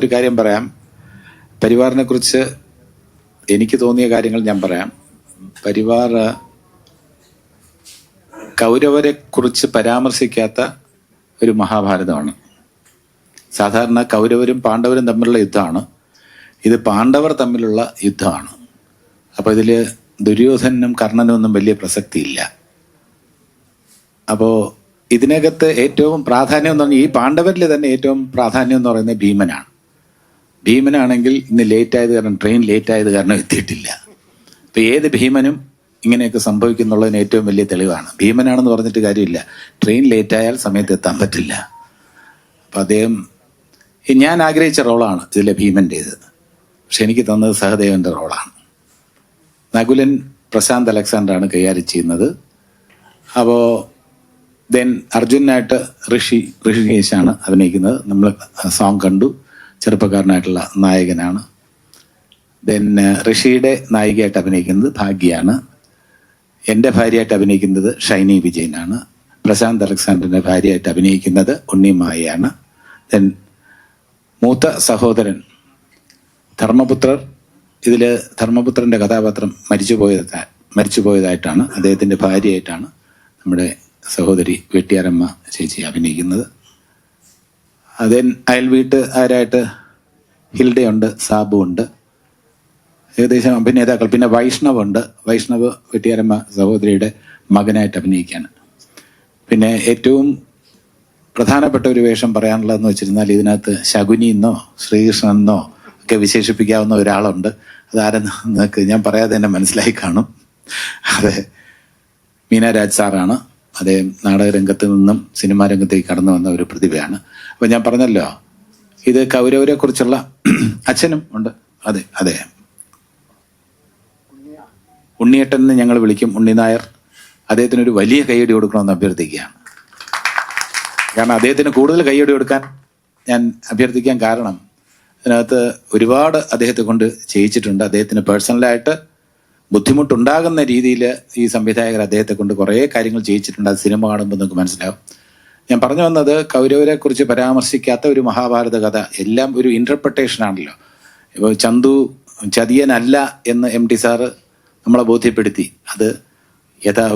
ഒരു കാര്യം പറയാം. പരിവാറിനെ കുറിച്ച് എനിക്ക് തോന്നിയ കാര്യങ്ങൾ ഞാൻ പറയാം. പരിവാർ കൗരവരെ കുറിച്ച് പരാമർശിക്കാത്ത ഒരു മഹാഭാരതമാണ്. സാധാരണ കൗരവരും പാണ്ഡവരും തമ്മിലുള്ള യുദ്ധമാണ്. ഇത് പാണ്ഡവർ തമ്മിലുള്ള യുദ്ധമാണ്. അപ്പോൾ ഇതിൽ ദുര്യോധനും കർണനും ഒന്നും വലിയ പ്രസക്തിയില്ല. അപ്പോൾ ഇതിനകത്ത് ഏറ്റവും പ്രാധാന്യം എന്ന് പറഞ്ഞാൽ ഈ പാണ്ഡവരിൽ തന്നെ ഏറ്റവും പ്രാധാന്യം എന്ന് പറയുന്നത് ഭീമനാണ്. ഭീമനാണെങ്കിൽ ഇന്ന് ലേറ്റ് ആയത് കാരണം, ട്രെയിൻ ലേറ്റ് ആയത് കാരണം എത്തിയിട്ടില്ല. ഇപ്പം ഏത് ഭീമനും ഇങ്ങനെയൊക്കെ സംഭവിക്കുന്നുള്ളതിന് ഏറ്റവും വലിയ തെളിവാണ്. ഭീമനാണെന്ന് പറഞ്ഞിട്ട് കാര്യമില്ല, ട്രെയിൻ ലേറ്റ് ആയാൽ സമയത്ത് എത്താൻ പറ്റില്ല. അപ്പം അദ്ദേഹം ഞാൻ ആഗ്രഹിച്ച റോളാണ് ഇതിലെ ഭീമൻ്റേത്. പക്ഷെ എനിക്ക് തന്നത് സഹദേവന്റെ റോളാണ്. നകുലൻ പ്രശാന്ത് അലക്സാണ്ടറാണ് കൈകാര്യം ചെയ്യുന്നത്. അപ്പോൾ ദെൻ അർജുനായിട്ട് ഋഷികേശാണ് അഭിനയിക്കുന്നത്. നമ്മൾ സോങ് കണ്ടു. ചെറുപ്പക്കാരനായിട്ടുള്ള നായകനാണ്. ദെൻ ഋഷിയുടെ നായികയായിട്ട് അഭിനയിക്കുന്നത് ഭാഗ്യയാണ്. എൻ്റെ ഭാര്യയായിട്ട് അഭിനയിക്കുന്നത് ഷൈനി വിജയനാണ്. പ്രശാന്ത് അലക്സാണ്ടറിൻ്റെ ഭാര്യയായിട്ട് അഭിനയിക്കുന്നത് ഉണ്ണിമായയാണ്. ദെൻ മൂത്ത സഹോദരൻ ധർമ്മപുത്രർ, ഇതിൽ ധർമ്മപുത്രൻ്റെ കഥാപാത്രം മരിച്ചുപോയതായിട്ടാണ് അദ്ദേഹത്തിൻ്റെ ഭാര്യയായിട്ടാണ് നമ്മുടെ സഹോദരി വെട്ടിയാരമ്മ ചേച്ചി അഭിനയിക്കുന്നത്. അതേ അയൽ വീട്ടുകാരായിട്ട് ഹിൽഡയുണ്ട്, സാബു ഉണ്ട്, ഏകദേശം അഭിനേതാക്കൾ. പിന്നെ വൈഷ്ണവ് വെട്ടിയാരമ്മ സഹോദരിയുടെ മകനായിട്ട് അഭിനയിക്കുകയാണ്. പിന്നെ ഏറ്റവും പ്രധാനപ്പെട്ട ഒരു വേഷം പറയാനുള്ളതെന്ന് വെച്ചിരുന്നാൽ ഇതിനകത്ത് ശകുനി എന്നോ ശ്രീകൃഷ്ണനെന്നോ ഒക്കെ വിശേഷിപ്പിക്കാവുന്ന ഒരാളുണ്ട്. അതാരെന്ന് നിങ്ങൾക്ക് ഞാൻ പറയാതെ തന്നെ മനസ്സിലായി കാണും. അതെ, മീനാരാജ് സാറാണ്. അദ്ദേഹം നാടകരംഗത്ത് നിന്നും സിനിമാ രംഗത്തേക്ക് കടന്നു വന്ന ഒരു പ്രതിഭയാണ്. അപ്പൊ ഞാൻ പറഞ്ഞല്ലോ, ഇത് കൗരവരെ കുറിച്ചുള്ള അച്ഛനും ഉണ്ട്. അതെ, ഉണ്ണിയേട്ടൻ എന്ന് ഞങ്ങൾ വിളിക്കും, ഉണ്ണി നായർ. അദ്ദേഹത്തിന് ഒരു വലിയ കയ്യടി കൊടുക്കണമെന്ന് അഭ്യർത്ഥിക്കുകയാണ്. കാരണം അദ്ദേഹത്തിന് കൂടുതൽ കയ്യടി കൊടുക്കാൻ ഞാൻ അഭ്യർത്ഥിക്കാൻ കാരണം, അതിനകത്ത് ഒരുപാട് അദ്ദേഹത്തെ കൊണ്ട് ചെയ്യിച്ചിട്ടുണ്ട്. അദ്ദേഹത്തിന് പേഴ്സണലായിട്ട് ബുദ്ധിമുട്ടുണ്ടാകുന്ന രീതിയിൽ ഈ സംവിധായകർ അദ്ദേഹത്തെ കൊണ്ട് കുറേ കാര്യങ്ങൾ ചെയ്യിച്ചിട്ടുണ്ട്. അത് സിനിമ കാണുമ്പോൾ നിങ്ങൾക്ക് മനസ്സിലാവും. ഞാൻ പറഞ്ഞു വന്നത്, കൗരവരെ കുറിച്ച് പരാമർശിക്കാത്ത ഒരു മഹാഭാരത കഥ. എല്ലാം ഒരു ഇന്റർപ്രിട്ടേഷൻ ആണല്ലോ. ഇപ്പോൾ ചന്തു ചതിയനല്ല എന്ന് MT സാറ് നമ്മളെ ബോധ്യപ്പെടുത്തി. അത്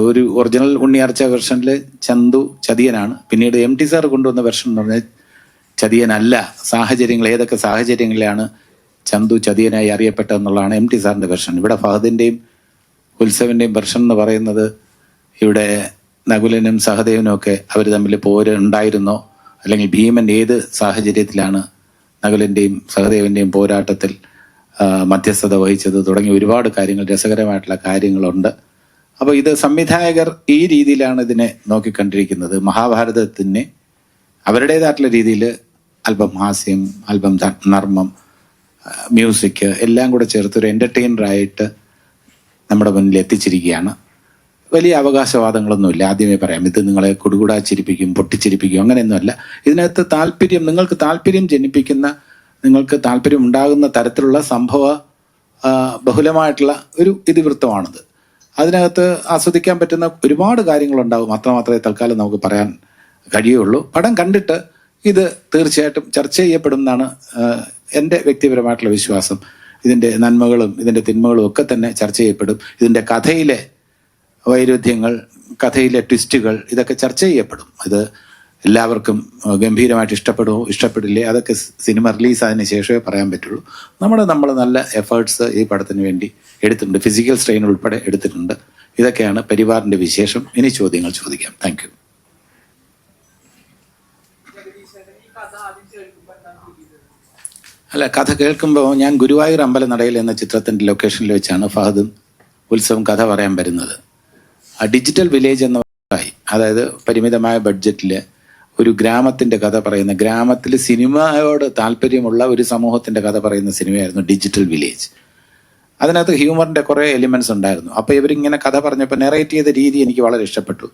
ഒരു ഒറിജിനൽ ഉണ്ണിയാർച്ച വെർഷനിൽ ചന്തു ചതിയനാണ്. പിന്നീട് MT സാർ കൊണ്ടുവന്ന വെർഷൻ എന്ന് പറഞ്ഞാൽ ചതിയനല്ല. സാഹചര്യങ്ങൾ, ഏതൊക്കെ സാഹചര്യങ്ങളിലാണ് ചന്തു ചതിയനായി അറിയപ്പെട്ടതെന്നുള്ളതാണ് MT സാറിന്റെ വെർഷൻ. ഇവിടെ ഫഹദിന്റെയും ഉത്സവിന്റെയും വെർഷൻ എന്ന് പറയുന്നത്, ഇവിടെ നകുലനും സഹദേവനും ഒക്കെ അവർ തമ്മിൽ ഉണ്ടായിരുന്നോ, അല്ലെങ്കിൽ ഭീമൻ ഏത് സാഹചര്യത്തിലാണ് നകുലന്റെയും സഹദേവന്റെയും പോരാട്ടത്തിൽ മധ്യസ്ഥത വഹിച്ചത്, തുടങ്ങിയ ഒരുപാട് കാര്യങ്ങൾ, രസകരമായിട്ടുള്ള കാര്യങ്ങളുണ്ട്. അപ്പോൾ ഇത് സംവിധായകർ ഈ രീതിയിലാണ് ഇതിനെ നോക്കിക്കണ്ടിരിക്കുന്നത്. മഹാഭാരതത്തിനെ അവരുടേതായിട്ടുള്ള രീതിയിൽ അല്പം ഹാസ്യം, അല്പം നർമ്മം, മ്യൂസിക് എല്ലാം കൂടെ ചേർത്ത് ഒരു എന്റർടൈനറായിട്ട് നമ്മുടെ മുന്നിൽ എത്തിച്ചിരിക്കുകയാണ്. വലിയ അവകാശവാദങ്ങളൊന്നുമില്ല. ആദ്യമേ പറയാം, ഇത് നിങ്ങളെ കുടുകുടാ ചിരിപ്പിക്കും, പൊട്ടിച്ചിരിപ്പിക്കും, അങ്ങനെയൊന്നുമല്ല. ഇതിനകത്ത് നിങ്ങൾക്ക് താല്പര്യം ജനിപ്പിക്കുന്ന, നിങ്ങൾക്ക് താല്പര്യം ഉണ്ടാകുന്ന തരത്തിലുള്ള സംഭവ ബഹുലമായിട്ടുള്ള ഒരു ഇതിവൃത്തമാണിത്. അതിനകത്ത് ആസ്വദിക്കാൻ പറ്റുന്ന ഒരുപാട് കാര്യങ്ങളുണ്ടാകും. അത്രമാത്രമേ തൽക്കാലം നമുക്ക് പറയാൻ കഴിയുള്ളൂ. പടം കണ്ടിട്ട് ഇത് തീർച്ചയായിട്ടും ചർച്ച ചെയ്യപ്പെടും എന്നാണ് എൻ്റെ വ്യക്തിപരമായിട്ടുള്ള വിശ്വാസം. ഇതിൻ്റെ നന്മകളും ഇതിൻ്റെ തിന്മകളും ഒക്കെ തന്നെ ചർച്ച ചെയ്യപ്പെടും. ഇതിൻ്റെ കഥയിലെ വൈരുദ്ധ്യങ്ങൾ, കഥയിലെ ട്വിസ്റ്റുകൾ, ഇതൊക്കെ ചർച്ച ചെയ്യപ്പെടും. ഇത് എല്ലാവർക്കും ഗംഭീരമായിട്ട് ഇഷ്ടപ്പെടില്ലേ, അതൊക്കെ സിനിമ റിലീസായതിനു ശേഷമേ പറയാൻ പറ്റുള്ളൂ. നമ്മൾ നല്ല എഫേർട്സ് ഈ പടത്തിന് വേണ്ടി എടുത്തിട്ടുണ്ട്. ഫിസിക്കൽ സ്ട്രെയിൻ ഉൾപ്പെടെ എടുത്തിട്ടുണ്ട്. ഇതൊക്കെയാണ് പരിവാറിന്റെ വിശേഷം. ഇനി ചോദ്യങ്ങൾ ചോദിക്കാം. Thank you. അല്ല, കഥ കേൾക്കുമ്പോൾ ഞാൻ ഗുരുവായൂർ അമ്പലനടയിൽ എന്ന ചിത്രത്തിന്റെ ലൊക്കേഷനിൽ വെച്ചാണ് ഫഹദും ഉത്സവം കഥ പറയാൻ വരുന്നത്. ഡിജിറ്റൽ വില്ലേജ് എന്ന, അതായത് പരിമിതമായ ബഡ്ജറ്റിൽ ഒരു ഗ്രാമത്തിന്റെ കഥ പറയുന്ന, ഗ്രാമത്തിൽ സിനിമയോട് താല്പര്യമുള്ള ഒരു സമൂഹത്തിന്റെ കഥ പറയുന്ന സിനിമയായിരുന്നു ഡിജിറ്റൽ വില്ലേജ്. അതിനകത്ത് ഹ്യൂമറിന്റെ കുറെ എലിമെന്റ്സ് ഉണ്ടായിരുന്നു. അപ്പൊ ഇവരിങ്ങനെ കഥ പറഞ്ഞപ്പോൾ നെറേറ്റ് ചെയ്ത രീതി എനിക്ക് വളരെ ഇഷ്ടപ്പെട്ടു.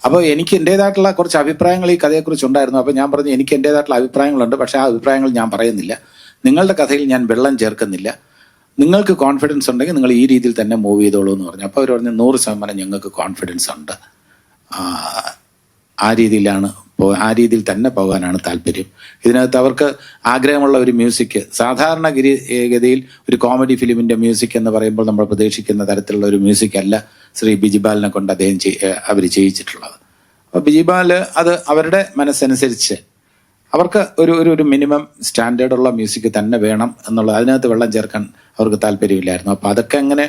അപ്പോൾ എനിക്ക് എൻ്റെതായിട്ടുള്ള കുറച്ച് അഭിപ്രായങ്ങൾ ഈ കഥയെക്കുറിച്ച് ഉണ്ടായിരുന്നു. അപ്പോൾ ഞാൻ പറഞ്ഞു, എനിക്ക് എൻ്റെതായിട്ടുള്ള അഭിപ്രായങ്ങളുണ്ട്, പക്ഷെ ആ അഭിപ്രായങ്ങൾ ഞാൻ പറയുന്നില്ല. നിങ്ങളുടെ കഥയിൽ ഞാൻ വെള്ളം ചേർക്കുന്നില്ല. നിങ്ങൾക്ക് കോൺഫിഡൻസ് ഉണ്ടെങ്കിൽ നിങ്ങൾ ഈ രീതിയിൽ തന്നെ മൂവ് ചെയ്തോളൂ എന്ന് പറഞ്ഞു. അപ്പോൾ അവർ പറഞ്ഞു 100% ഞങ്ങൾക്ക് കോൺഫിഡൻസ് ഉണ്ട്. ആ രീതിയിലാണ് ആ രീതിയിൽ തന്നെ പോകാനാണ് താല്പര്യം. ഇതിനകത്ത് അവർക്ക് ആഗ്രഹമുള്ള ഒരു മ്യൂസിക്, സാധാരണ ഗതിയിൽ ഒരു കോമഡി ഫിലിമിന്റെ മ്യൂസിക് എന്ന് പറയുമ്പോൾ നമ്മൾ പ്രതീക്ഷിക്കുന്ന തരത്തിലുള്ള ഒരു മ്യൂസിക് അല്ല ശ്രീ ബിജിപാലിനെ കൊണ്ട് അവർ ചെയ്യിച്ചിട്ടുള്ളത്. അപ്പോൾ ബിജിപാല് അത് അവരുടെ മനസ്സനുസരിച്ച് അവർക്ക് ഒരു മിനിമം സ്റ്റാൻഡേർഡുള്ള മ്യൂസിക് തന്നെ വേണം എന്നുള്ളത്, അതിനകത്ത് വെള്ളം ചേർക്കാൻ അവർക്ക് താല്പര്യമില്ലായിരുന്നു. അപ്പോൾ അതൊക്കെ അങ്ങനെ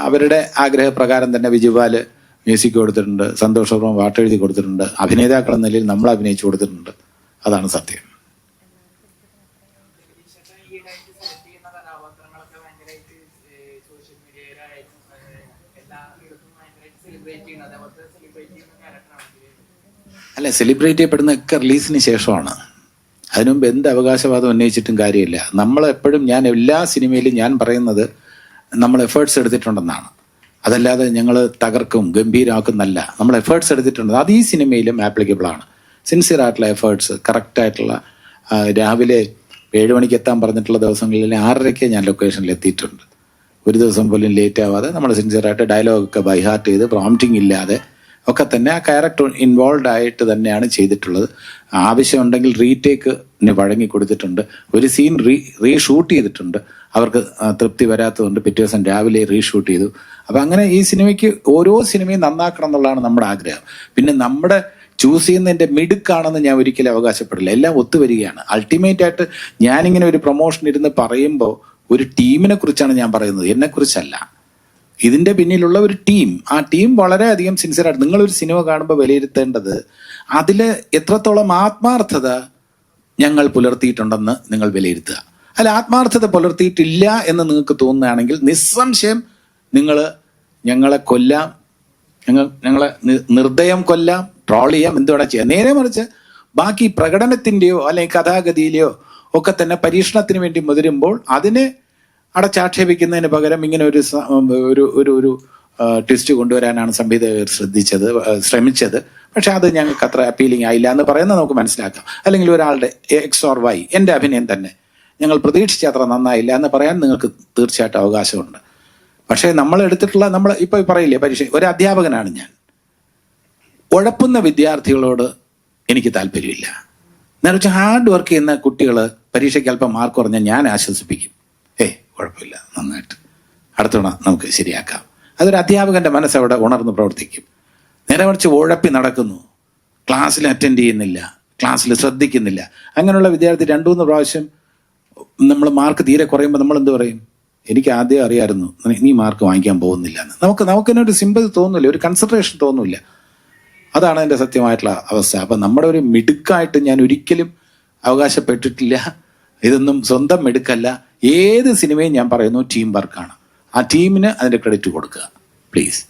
അവരുടെ ആഗ്രഹപ്രകാരം തന്നെ ബിജിപാല് മ്യൂസിക് കൊടുത്തിട്ടുണ്ട്, സന്തോഷ് വർമ്മ പാട്ട് എഴുതി കൊടുത്തിട്ടുണ്ട്, അഭിനേതാക്കൾ എന്ന നിലയിൽ നമ്മൾ അഭിനയിച്ചു കൊടുത്തിട്ടുണ്ട്. അതാണ് സത്യം. അല്ല, സെലിബ്രേറ്റ് ചെയ്യപ്പെടുന്നതൊക്കെ റിലീസിന് ശേഷമാണ്. അതിനുമുമ്പ് എന്ത് അവകാശവാദം ഉന്നയിച്ചിട്ടും കാര്യമില്ല. നമ്മളെപ്പോഴും, ഞാൻ എല്ലാ സിനിമയിലും ഞാൻ പറയുന്നത് നമ്മൾ എഫേർട്സ് എടുത്തിട്ടുണ്ടെന്നാണ്. അതല്ലാതെ ഞങ്ങൾ തകർക്കും ഗംഭീരമാക്കുന്നല്ല. നമ്മൾ എഫേർട്സ് എടുത്തിട്ടുണ്ട്. അത് ഈ സിനിമയിലും ആപ്ലിക്കബിൾ ആണ്. സിൻസിയർ ആയിട്ടുള്ള എഫേർട്സ്, കറക്റ്റായിട്ടുള്ള, രാവിലെ 7 മണിക്ക് എത്താൻ പറഞ്ഞിട്ടുള്ള ദിവസങ്ങളിൽ 6:30 ഞാൻ ലൊക്കേഷനിൽ എത്തിയിട്ടുണ്ട്. ഒരു ദിവസം പോലും ലേറ്റ് ആവാതെ നമ്മൾ സിൻസിയറായിട്ട് ഡയലോഗൊക്കെ ബൈഹാർട്ട് ചെയ്ത് പ്രോംപ്റ്റിംഗ് ഇല്ലാതെ ഒക്കെ തന്നെ ആ ക്യാരക്ടർ ഇൻവോൾവ് ആയിട്ട് തന്നെയാണ് ചെയ്തിട്ടുള്ളത്. ആവശ്യമുണ്ടെങ്കിൽ റീടേക്കിന് വഴങ്ങി കൊടുത്തിട്ടുണ്ട്. ഒരു സീൻ റീഷൂട്ട് ചെയ്തിട്ടുണ്ട്. അവർക്ക് തൃപ്തി വരാത്തതുകൊണ്ട് പിറ്റേ ദിവസം രാവിലെ റീഷൂട്ട് ചെയ്തു. അപ്പം അങ്ങനെ ഈ സിനിമയ്ക്ക് ഓരോ സിനിമയും നന്നാക്കണം എന്നുള്ളതാണ് നമ്മുടെ ആഗ്രഹം. പിന്നെ നമ്മുടെ ചൂസ് ചെയ്യുന്നതിൻ്റെ മിടുക്കാണെന്ന് ഞാൻ ഒരിക്കലും അവകാശപ്പെടില്ല. എല്ലാം ഒത്തുവരികയാണ്. അൾട്ടിമേറ്റ് ആയിട്ട് ഞാനിങ്ങനെ ഒരു പ്രൊമോഷൻ ഇരുന്ന് പറയുമ്പോൾ ഒരു ടീമിനെ കുറിച്ചാണ് ഞാൻ പറയുന്നത്, എന്നെക്കുറിച്ചല്ല. ഇതിന്റെ പിന്നിലുള്ള ഒരു ടീം, ആ ടീം വളരെയധികം സിൻസിയറായിട്ട്, നിങ്ങളൊരു സിനിമ കാണുമ്പോൾ വിലയിരുത്തേണ്ടത് അതിൽ എത്രത്തോളം ആത്മാർത്ഥത ഞങ്ങൾ പുലർത്തിയിട്ടുണ്ടെന്ന് നിങ്ങൾ വിലയിരുത്തുക. അല്ല, ആത്മാർത്ഥത പുലർത്തിയിട്ടില്ല എന്ന് നിങ്ങൾക്ക് തോന്നുകയാണെങ്കിൽ നിസ്സംശയം ഞങ്ങളെ കൊല്ലാം, ഞങ്ങളെ നിർദ്ദയം കൊല്ലാം, ട്രോൾ ചെയ്യാം, എന്തുവേണം ചെയ്യാം. നേരെ മറിച്ച് ബാക്കി പ്രകടനത്തിൻ്റെയോ അല്ലെങ്കിൽ കഥാഗതിയിലെയോ ഒക്കെ തന്നെ പരീക്ഷണത്തിന് വേണ്ടി മുതിരുമ്പോൾ അതിനെ അടച്ചാക്ഷേപിക്കുന്നതിന് പകരം ഇങ്ങനെ ഒരു ട്വിസ്റ്റ് കൊണ്ടുവരാനാണ് സംവിധായകർ ശ്രമിച്ചത്. പക്ഷെ അത് ഞങ്ങൾക്ക് അത്ര അപ്പീലിംഗ് ആയില്ല എന്ന് പറയുന്നത് നമുക്ക് മനസ്സിലാക്കാം. അല്ലെങ്കിൽ ഒരാളുടെ എക്സ് ഓർ വൈ, എൻ്റെ അഭിനയം തന്നെ ഞങ്ങൾ പ്രതീക്ഷിച്ച അത്ര നന്നായില്ല എന്ന് പറയാൻ നിങ്ങൾക്ക് തീർച്ചയായിട്ടും അവകാശമുണ്ട്. പക്ഷേ നമ്മൾ ഇപ്പോൾ പറയില്ലേ, പരീക്ഷ, ഒരു അധ്യാപകനാണ് ഞാൻ. ഉഴപ്പുന്ന വിദ്യാർത്ഥികളോട് എനിക്ക് താല്പര്യമില്ല. നേരെ വെച്ചാൽ ഹാർഡ് വർക്ക് ചെയ്യുന്ന കുട്ടികൾ പരീക്ഷയ്ക്ക് അല്പം മാർക്ക് കുറഞ്ഞാൽ ഞാൻ ആശ്വസിപ്പിക്കും. കുഴപ്പമില്ല, നന്നായിട്ട് അടുത്ത തവണ നമുക്ക് ശരിയാക്കാം. അതൊരു അധ്യാപകന്റെ മനസ്സവിടെ ഉണർന്ന് പ്രവർത്തിക്കും. നേരെ മറിച്ച് ഉഴപ്പി നടക്കുന്നു, ക്ലാസ്സിൽ അറ്റൻഡ് ചെയ്യുന്നില്ല, ക്ലാസ്സിൽ ശ്രദ്ധിക്കുന്നില്ല, അങ്ങനെയുള്ള വിദ്യാർത്ഥി 2-3 പ്രാവശ്യം നമ്മൾ മാർക്ക് തീരെ കുറയുമ്പോൾ നമ്മൾ എന്ത് പറയും? എനിക്ക് ആദ്യം അറിയാമായിരുന്നു നീ മാർക്ക് വാങ്ങിക്കാൻ പോകുന്നില്ല എന്ന്. നമുക്കിനൊരു സിമ്പതി തോന്നില്ല, ഒരു കൺസിഡറേഷൻ തോന്നില്ല. അതാണ് എൻ്റെ സത്യമായിട്ടുള്ള അവസ്ഥ. അപ്പം നമ്മുടെ ഒരു മിടുക്കായിട്ട് ഞാൻ ഒരിക്കലും അവകാശപ്പെട്ടിട്ടില്ല. ഇതൊന്നും സ്വന്തം മിടുക്കല്ല. ഏത് സിനിമയും ഞാൻ പറയുന്നു ടീം വർക്കാണ്. ആ ടീമിന് അതിന്റെ ക്രെഡിറ്റ് കൊടുക്കുക പ്ലീസ്.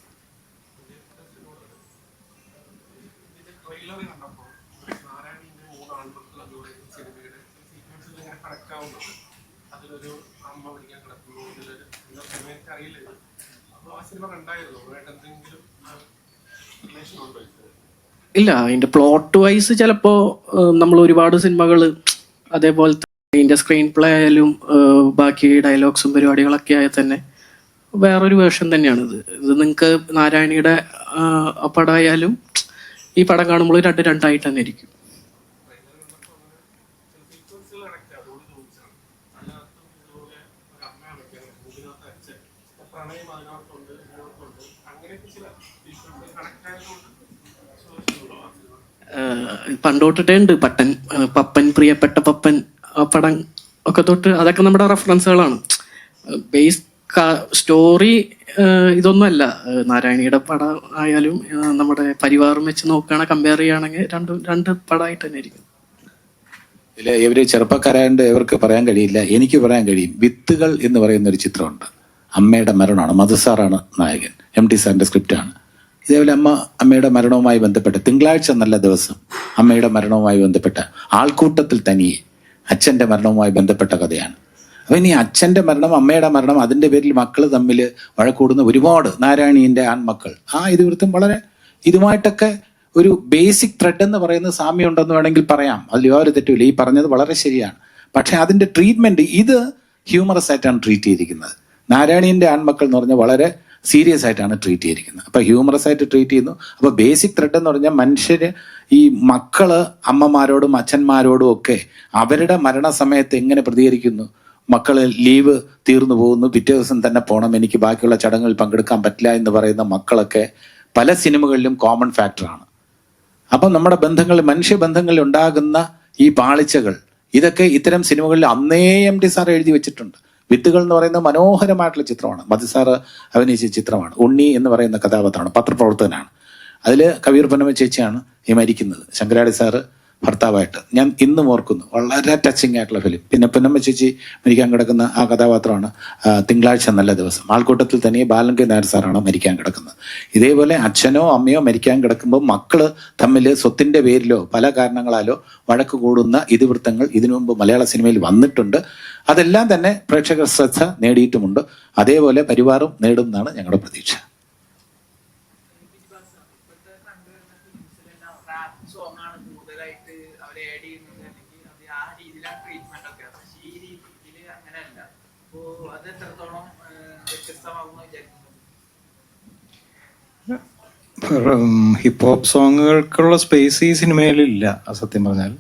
ഇല്ല, അതിന്റെ പ്ലോട്ട് വൈസ് ചിലപ്പോ നമ്മൾ ഒരുപാട് സിനിമകൾ അതേപോലത്തെ ഇതിന്റെ സ്ക്രീൻ പ്ലേ ആയാലും ബാക്കി ഡയലോഗ്സും പരിപാടികളൊക്കെ ആയാൽ തന്നെ വേറൊരു വേർഷൻ തന്നെയാണ് ഇത് നിങ്ങൾക്ക് നാരായണിയുടെ പടമായാലും ഈ പടം കാണുമ്പോൾ രണ്ടായിട്ട് തന്നെ ഇരിക്കും. പണ്ടോട്ടിട്ടേ ഉണ്ട് പപ്പൻ, പ്രിയപ്പെട്ട പപ്പൻ, പടം ഒക്കെ തൊട്ട് അതൊക്കെ നമ്മുടെ റെഫറൻസുകളാണ്. ബേസ് സ്റ്റോറി ഇതൊന്നുമല്ല. നാരായണിയുടെ പടം ആയാലും നമ്മുടെ പരിവാറും വെച്ച് നോക്കുകയാണെങ്കിൽ കമ്പയർ ചെയ്യുകയാണെങ്കിൽ രണ്ട് പടമായിട്ട് തന്നെ ഇരിക്കും. ഇവര് ചെറുപ്പക്കാരായതുകൊണ്ട് ഇവർക്ക് പറയാൻ കഴിയില്ല, എനിക്ക് പറയാൻ കഴിയും. വിത്തുകൾ എന്ന് പറയുന്ന ഒരു ചിത്രമുണ്ട്. അമ്മയുടെ മരണമാണ്, മധുസാറാണ് നായകൻ, MT സാറിന്റെ സ്ക്രിപ്റ്റാണ്. ഇതേപോലെ അമ്മയുടെ മരണവുമായി ബന്ധപ്പെട്ട തിങ്കളാഴ്ച നല്ല ദിവസം അമ്മയുടെ മരണവുമായി ബന്ധപ്പെട്ട ആൾക്കൂട്ടത്തിൽ തനിയെ അച്ഛൻ്റെ മരണവുമായി ബന്ധപ്പെട്ട കഥയാണ്. അപ്പം ഇനി അച്ഛൻ്റെ മരണം, അമ്മയുടെ മരണം, അതിൻ്റെ പേരിൽ മക്കൾ തമ്മിൽ വഴക്കൂടുന്ന ഒരുപാട് നാരായണീൻ്റെ ആൺമക്കൾ, ഇതിവൃത്തം വളരെ ഇതുമായിട്ടൊക്കെ ഒരു ബേസിക് ത്രെഡ് എന്ന് പറയുന്ന സാമ്യം ഉണ്ടെന്ന് വേണമെങ്കിൽ പറയാം. അതിൽ യാതൊരു തെറ്റുമില്ല. ഈ പറഞ്ഞത് വളരെ ശരിയാണ്. പക്ഷെ അതിൻ്റെ ട്രീറ്റ്മെന്റ് ഇത് ഹ്യൂമറസ് ആയിട്ടാണ് ട്രീറ്റ് ചെയ്തിരിക്കുന്നത്. നാരായണീൻ്റെ ആൺമക്കൾ എന്ന് പറഞ്ഞാൽ വളരെ സീരിയസ് ആയിട്ടാണ് ട്രീറ്റ് ചെയ്തിരിക്കുന്നത്. അപ്പോൾ ഹ്യൂമറസ് ആയിട്ട് ട്രീറ്റ് ചെയ്യുന്നു. അപ്പോൾ ബേസിക് ത്രെഡ് എന്ന് പറഞ്ഞാൽ മനുഷ്യർ, ഈ മക്കള് അമ്മമാരോടും അച്ഛന്മാരോടും ഒക്കെ അവരുടെ മരണസമയത്ത് എങ്ങനെ പ്രതികരിക്കുന്നു. മക്കള് ലീവ് തീർന്നു പോകുന്നു, പിറ്റേ ദിവസം തന്നെ പോകണം, എനിക്ക് ബാക്കിയുള്ള ചടങ്ങുകളിൽ പങ്കെടുക്കാൻ പറ്റില്ല എന്ന് പറയുന്ന മക്കളൊക്കെ പല സിനിമകളിലും കോമൺ ഫാക്ടറാണ്. അപ്പം നമ്മുടെ ബന്ധങ്ങളിൽ, മനുഷ്യബന്ധങ്ങളിൽ ഉണ്ടാകുന്ന ഈ പാളിച്ചകൾ, ഇതൊക്കെ ഇത്തരം സിനിമകളിൽ അന്നേ MT സാർ എഴുതി വെച്ചിട്ടുണ്ട്. വിത്തുകൾ എന്ന് പറയുന്ന മനോഹരമായിട്ടുള്ള ചിത്രമാണ്, മധു സാറ് അഭിനയിച്ച ചിത്രമാണ്. ഉണ്ണി എന്ന് പറയുന്ന കഥാപാത്രമാണ്, പത്രപ്രവർത്തകനാണ്. അതിൽ കബീർ പൊന്നമ്മ ചേച്ചിയാണ് ഈ മരിക്കുന്നത്, ശങ്കരാടി സാറ് ഭർത്താവായിട്ട്. ഞാൻ ഇന്നും ഓർക്കുന്നു, വളരെ ടച്ചിങ് ആയിട്ടുള്ള ഫിലിം. പിന്നെ പൊന്നമ്മ ചേച്ചി മരിക്കാൻ കിടക്കുന്ന ആ കഥാപാത്രമാണ് തിങ്കളാഴ്ച നല്ല ദിവസം. ആൾക്കൂട്ടത്തിൽ തന്നെ ബാലൻ കെ നായർ സാറാണ് മരിക്കാൻ കിടക്കുന്നത്. ഇതേപോലെ അച്ഛനോ അമ്മയോ മരിക്കാൻ കിടക്കുമ്പോൾ മക്കള് തമ്മിൽ സ്വത്തിന്റെ പേരിലോ പല കാരണങ്ങളാലോ വഴക്ക് കൂടുന്ന ഇതിവൃത്തങ്ങൾ ഇതിനു മുമ്പ് മലയാള സിനിമയിൽ വന്നിട്ടുണ്ട്. അതെല്ലാം തന്നെ പ്രേക്ഷകർ ശ്രദ്ധ നേടിയിട്ടുമുണ്ട്. അതേപോലെ പരിവാറും നേടും എന്നാണ് ഞങ്ങളുടെ പ്രതീക്ഷ. ഹിപ്പ് ഹോപ്പ് സോങ്ങുകൾക്കുള്ള സ്പേസ് ഈ സിനിമയിലില്ല സത്യം പറഞ്ഞാൽ.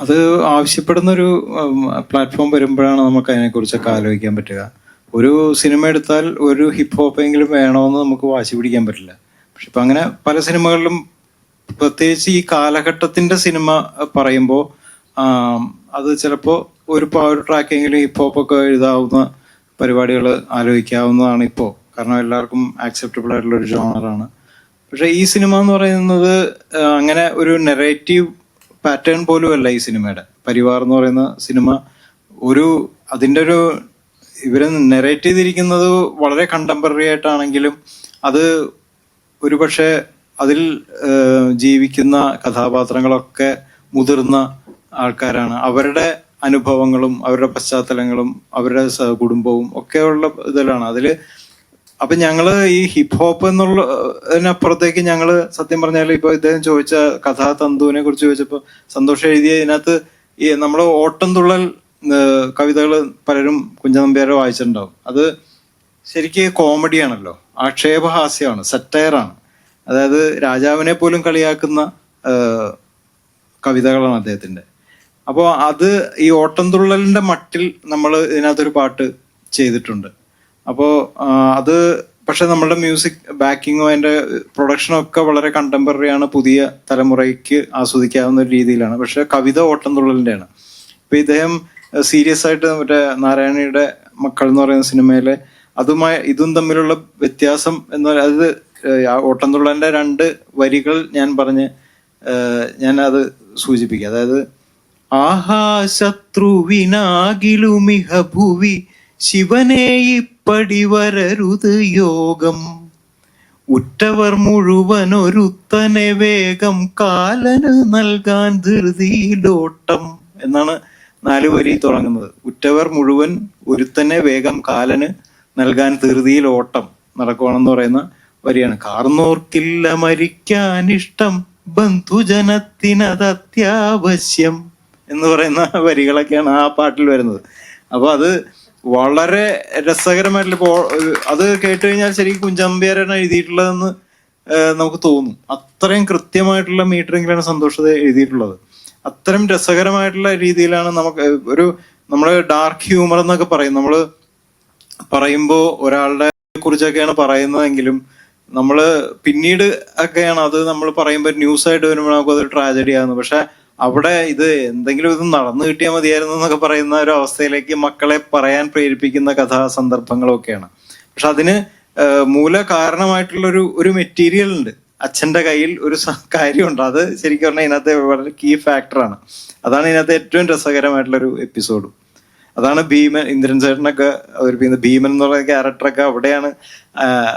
അത് ആവശ്യപ്പെടുന്നൊരു പ്ലാറ്റ്ഫോം വരുമ്പോഴാണ് നമുക്ക് അതിനെക്കുറിച്ചൊക്കെ ആലോചിക്കാൻ പറ്റുക. ഒരു സിനിമ എടുത്താൽ ഒരു ഹിപ്പ് ഹോപ്പെങ്കിലും വേണമെന്ന് നമുക്ക് വാശി പിടിക്കാൻ പറ്റില്ല. പക്ഷെ ഇപ്പം അങ്ങനെ പല സിനിമകളിലും, പ്രത്യേകിച്ച് ഈ കാലഘട്ടത്തിന്റെ സിനിമ പറയുമ്പോൾ അത് ചിലപ്പോൾ ഒരു പവർ ട്രാക്കെങ്കിലും ഹിപ്പ് ഹോപ്പൊക്കെ എഴുതാവുന്ന പരിപാടികൾ ആലോചിക്കാവുന്നതാണ് ഇപ്പോൾ. കാരണം എല്ലാവർക്കും ആക്സെപ്റ്റബിൾ ആയിട്ടുള്ള ഒരു ജോണറാണ്. പക്ഷെ ഈ സിനിമ എന്ന് പറയുന്നത് അങ്ങനെ ഒരു നെറേറ്റീവ് പാറ്റേൺ പോലും അല്ല ഈ സിനിമയുടെ. പരിവാർ എന്ന് പറയുന്ന സിനിമ അതിൻ്റെ ഒരു ഇവര് നെറേറ്റ് ചെയ്തിരിക്കുന്നത് വളരെ കണ്ടംപററി ആയിട്ടാണെങ്കിലും അത് ഒരുപക്ഷെ അതിൽ ജീവിക്കുന്ന കഥാപാത്രങ്ങളൊക്കെ മുതിർന്ന ആൾക്കാരാണ്. അവരുടെ അനുഭവങ്ങളും അവരുടെ പശ്ചാത്തലങ്ങളും അവരുടെ കുടുംബവും ഒക്കെയുള്ള ഇതിലാണ് അതില്. അപ്പൊ ഞങ്ങള് ഈ ഹിപ്പ് ഹോപ്പ് എന്നുള്ളതിനപ്പുറത്തേക്ക് ഞങ്ങള് സത്യം പറഞ്ഞാൽ ഇപ്പൊ ഇദ്ദേഹം ചോദിച്ച കഥാതന്തുവിനെ കുറിച്ച് ചോദിച്ചപ്പോ സന്തോഷം എഴുതിയ ഇതിനകത്ത് ഈ നമ്മള് ഓട്ടം തുള്ളൽ കവിതകൾ പലരും കുഞ്ചനമ്പ്യാരെ വായിച്ചിട്ടുണ്ടാവും. അത് ശരിക്ക് കോമഡിയാണല്ലോ, ആക്ഷേപഹാസ്യമാണ്, സെറ്റയറാണ്. അതായത് രാജാവിനെ പോലും കളിയാക്കുന്ന കവിതകളാണ് അദ്ദേഹത്തിന്റെ. അപ്പോൾ അത് ഈ ഓട്ടം തുള്ളലിന്റെ മട്ടിൽ നമ്മൾ ഇതിനകത്തൊരു പാട്ട് ചെയ്തിട്ടുണ്ട്. അപ്പോൾ അത് പക്ഷെ നമ്മളുടെ മ്യൂസിക് ബാക്കിങ്ങോ അതിന്റെ പ്രൊഡക്ഷനോ ഒക്കെ വളരെ കണ്ടംപററി ആണ്, പുതിയ തലമുറയ്ക്ക് ആസ്വദിക്കാവുന്ന ഒരു രീതിയിലാണ്. പക്ഷെ കവിത ഓട്ടം തുള്ളലിന്റെയാണ്. ഇപ്പൊ ഇദ്ദേഹം സീരിയസ് ആയിട്ട് മറ്റേ നാരായണിയുടെ മക്കൾ എന്ന് പറയുന്ന സിനിമയിലെ ഇതും തമ്മിലുള്ള വ്യത്യാസം എന്ന് പറയുന്നത്, ഓട്ടം തുള്ളലിന്റെ 2 വരികൾ ഞാൻ അത് സൂചിപ്പിക്കുക. അതായത് ആഹാ ശത്രുവിനാകിലുമിഹ ഭുവി ശിവനേ ഇപ്പടി വരരുത് യോഗം, ഉറ്റവർ മുഴുവൻ ഒരുത്തനെ വേഗം കാലന് നൽകാൻ ധൃതിയിലോട്ടം എന്നാണ് 4 വരി തുടങ്ങുന്നത്. ഉറ്റവർ മുഴുവൻ ഒരുത്തനെ വേഗം കാലന് നൽകാൻ ധൃതിയിൽ ഓട്ടം നടക്കുവാണെന്ന് പറയുന്ന വരിയാണ്. കാർന്നോർക്കില്ല മരിക്കാനിഷ്ടം, ബന്ധുജനത്തിനത് അത്യാവശ്യം എന്ന് പറയുന്ന വരികളൊക്കെയാണ് ആ പാട്ടിൽ വരുന്നത്. അപ്പൊ അത് വളരെ രസകരമായിട്ടുള്ള, ഇപ്പോ അത് കേട്ട് കഴിഞ്ഞാൽ ശരിക്കും കുഞ്ചാമ്പ്യാരാണ് എഴുതിയിട്ടുള്ളതെന്ന് നമുക്ക് തോന്നും. അത്രയും കൃത്യമായിട്ടുള്ള മീറ്ററിങ്ങിലാണ് സന്തോഷത എഴുതിയിട്ടുള്ളത്. അത്തരം രസകരമായിട്ടുള്ള രീതിയിലാണ് നമ്മള് ഡാർക്ക് ഹ്യൂമർ എന്നൊക്കെ പറയും. നമ്മള് പറയുമ്പോൾ ഒരാളുടെ കുറിച്ചൊക്കെയാണ് പറയുന്നതെങ്കിലും നമ്മള് പിന്നീട് ഒക്കെയാണ് അത് നമ്മൾ പറയുമ്പോൾ ന്യൂസ് ആയിട്ട് വരുമ്പോൾ നമുക്ക് അതൊരു ട്രാജഡി ആകുന്നു. പക്ഷെ അവിടെ ഇത് എന്തെങ്കിലും ഇത് നടന്നു കിട്ടിയാൽ മതിയായിരുന്നു എന്നൊക്കെ പറയുന്ന ഒരു അവസ്ഥയിലേക്ക് മക്കളെ പറയാൻ പ്രേരിപ്പിക്കുന്ന കഥാസന്ദർഭങ്ങളൊക്കെയാണ്. പക്ഷെ അതിന് മൂല കാരണമായിട്ടുള്ള ഒരു മെറ്റീരിയൽ ഉണ്ട്. അച്ഛന്റെ കയ്യിൽ ഒരു കാര്യമുണ്ട്. അത് ശരിക്കും പറഞ്ഞാൽ ഇതിനകത്തെ വളരെ കീ ഫാക്ടറാണ്. അതാണ് ഇതിനകത്ത് ഏറ്റവും രസകരമായിട്ടുള്ളൊരു എപ്പിസോഡും. അതാണ് ഭീമൻ, ഇന്ദ്രൻ ചേട്ടനൊക്കെ അവതരിപ്പിക്കുന്നത്. ഭീമൻ എന്നുള്ള ക്യാരക്ടറൊക്കെ അവിടെയാണ്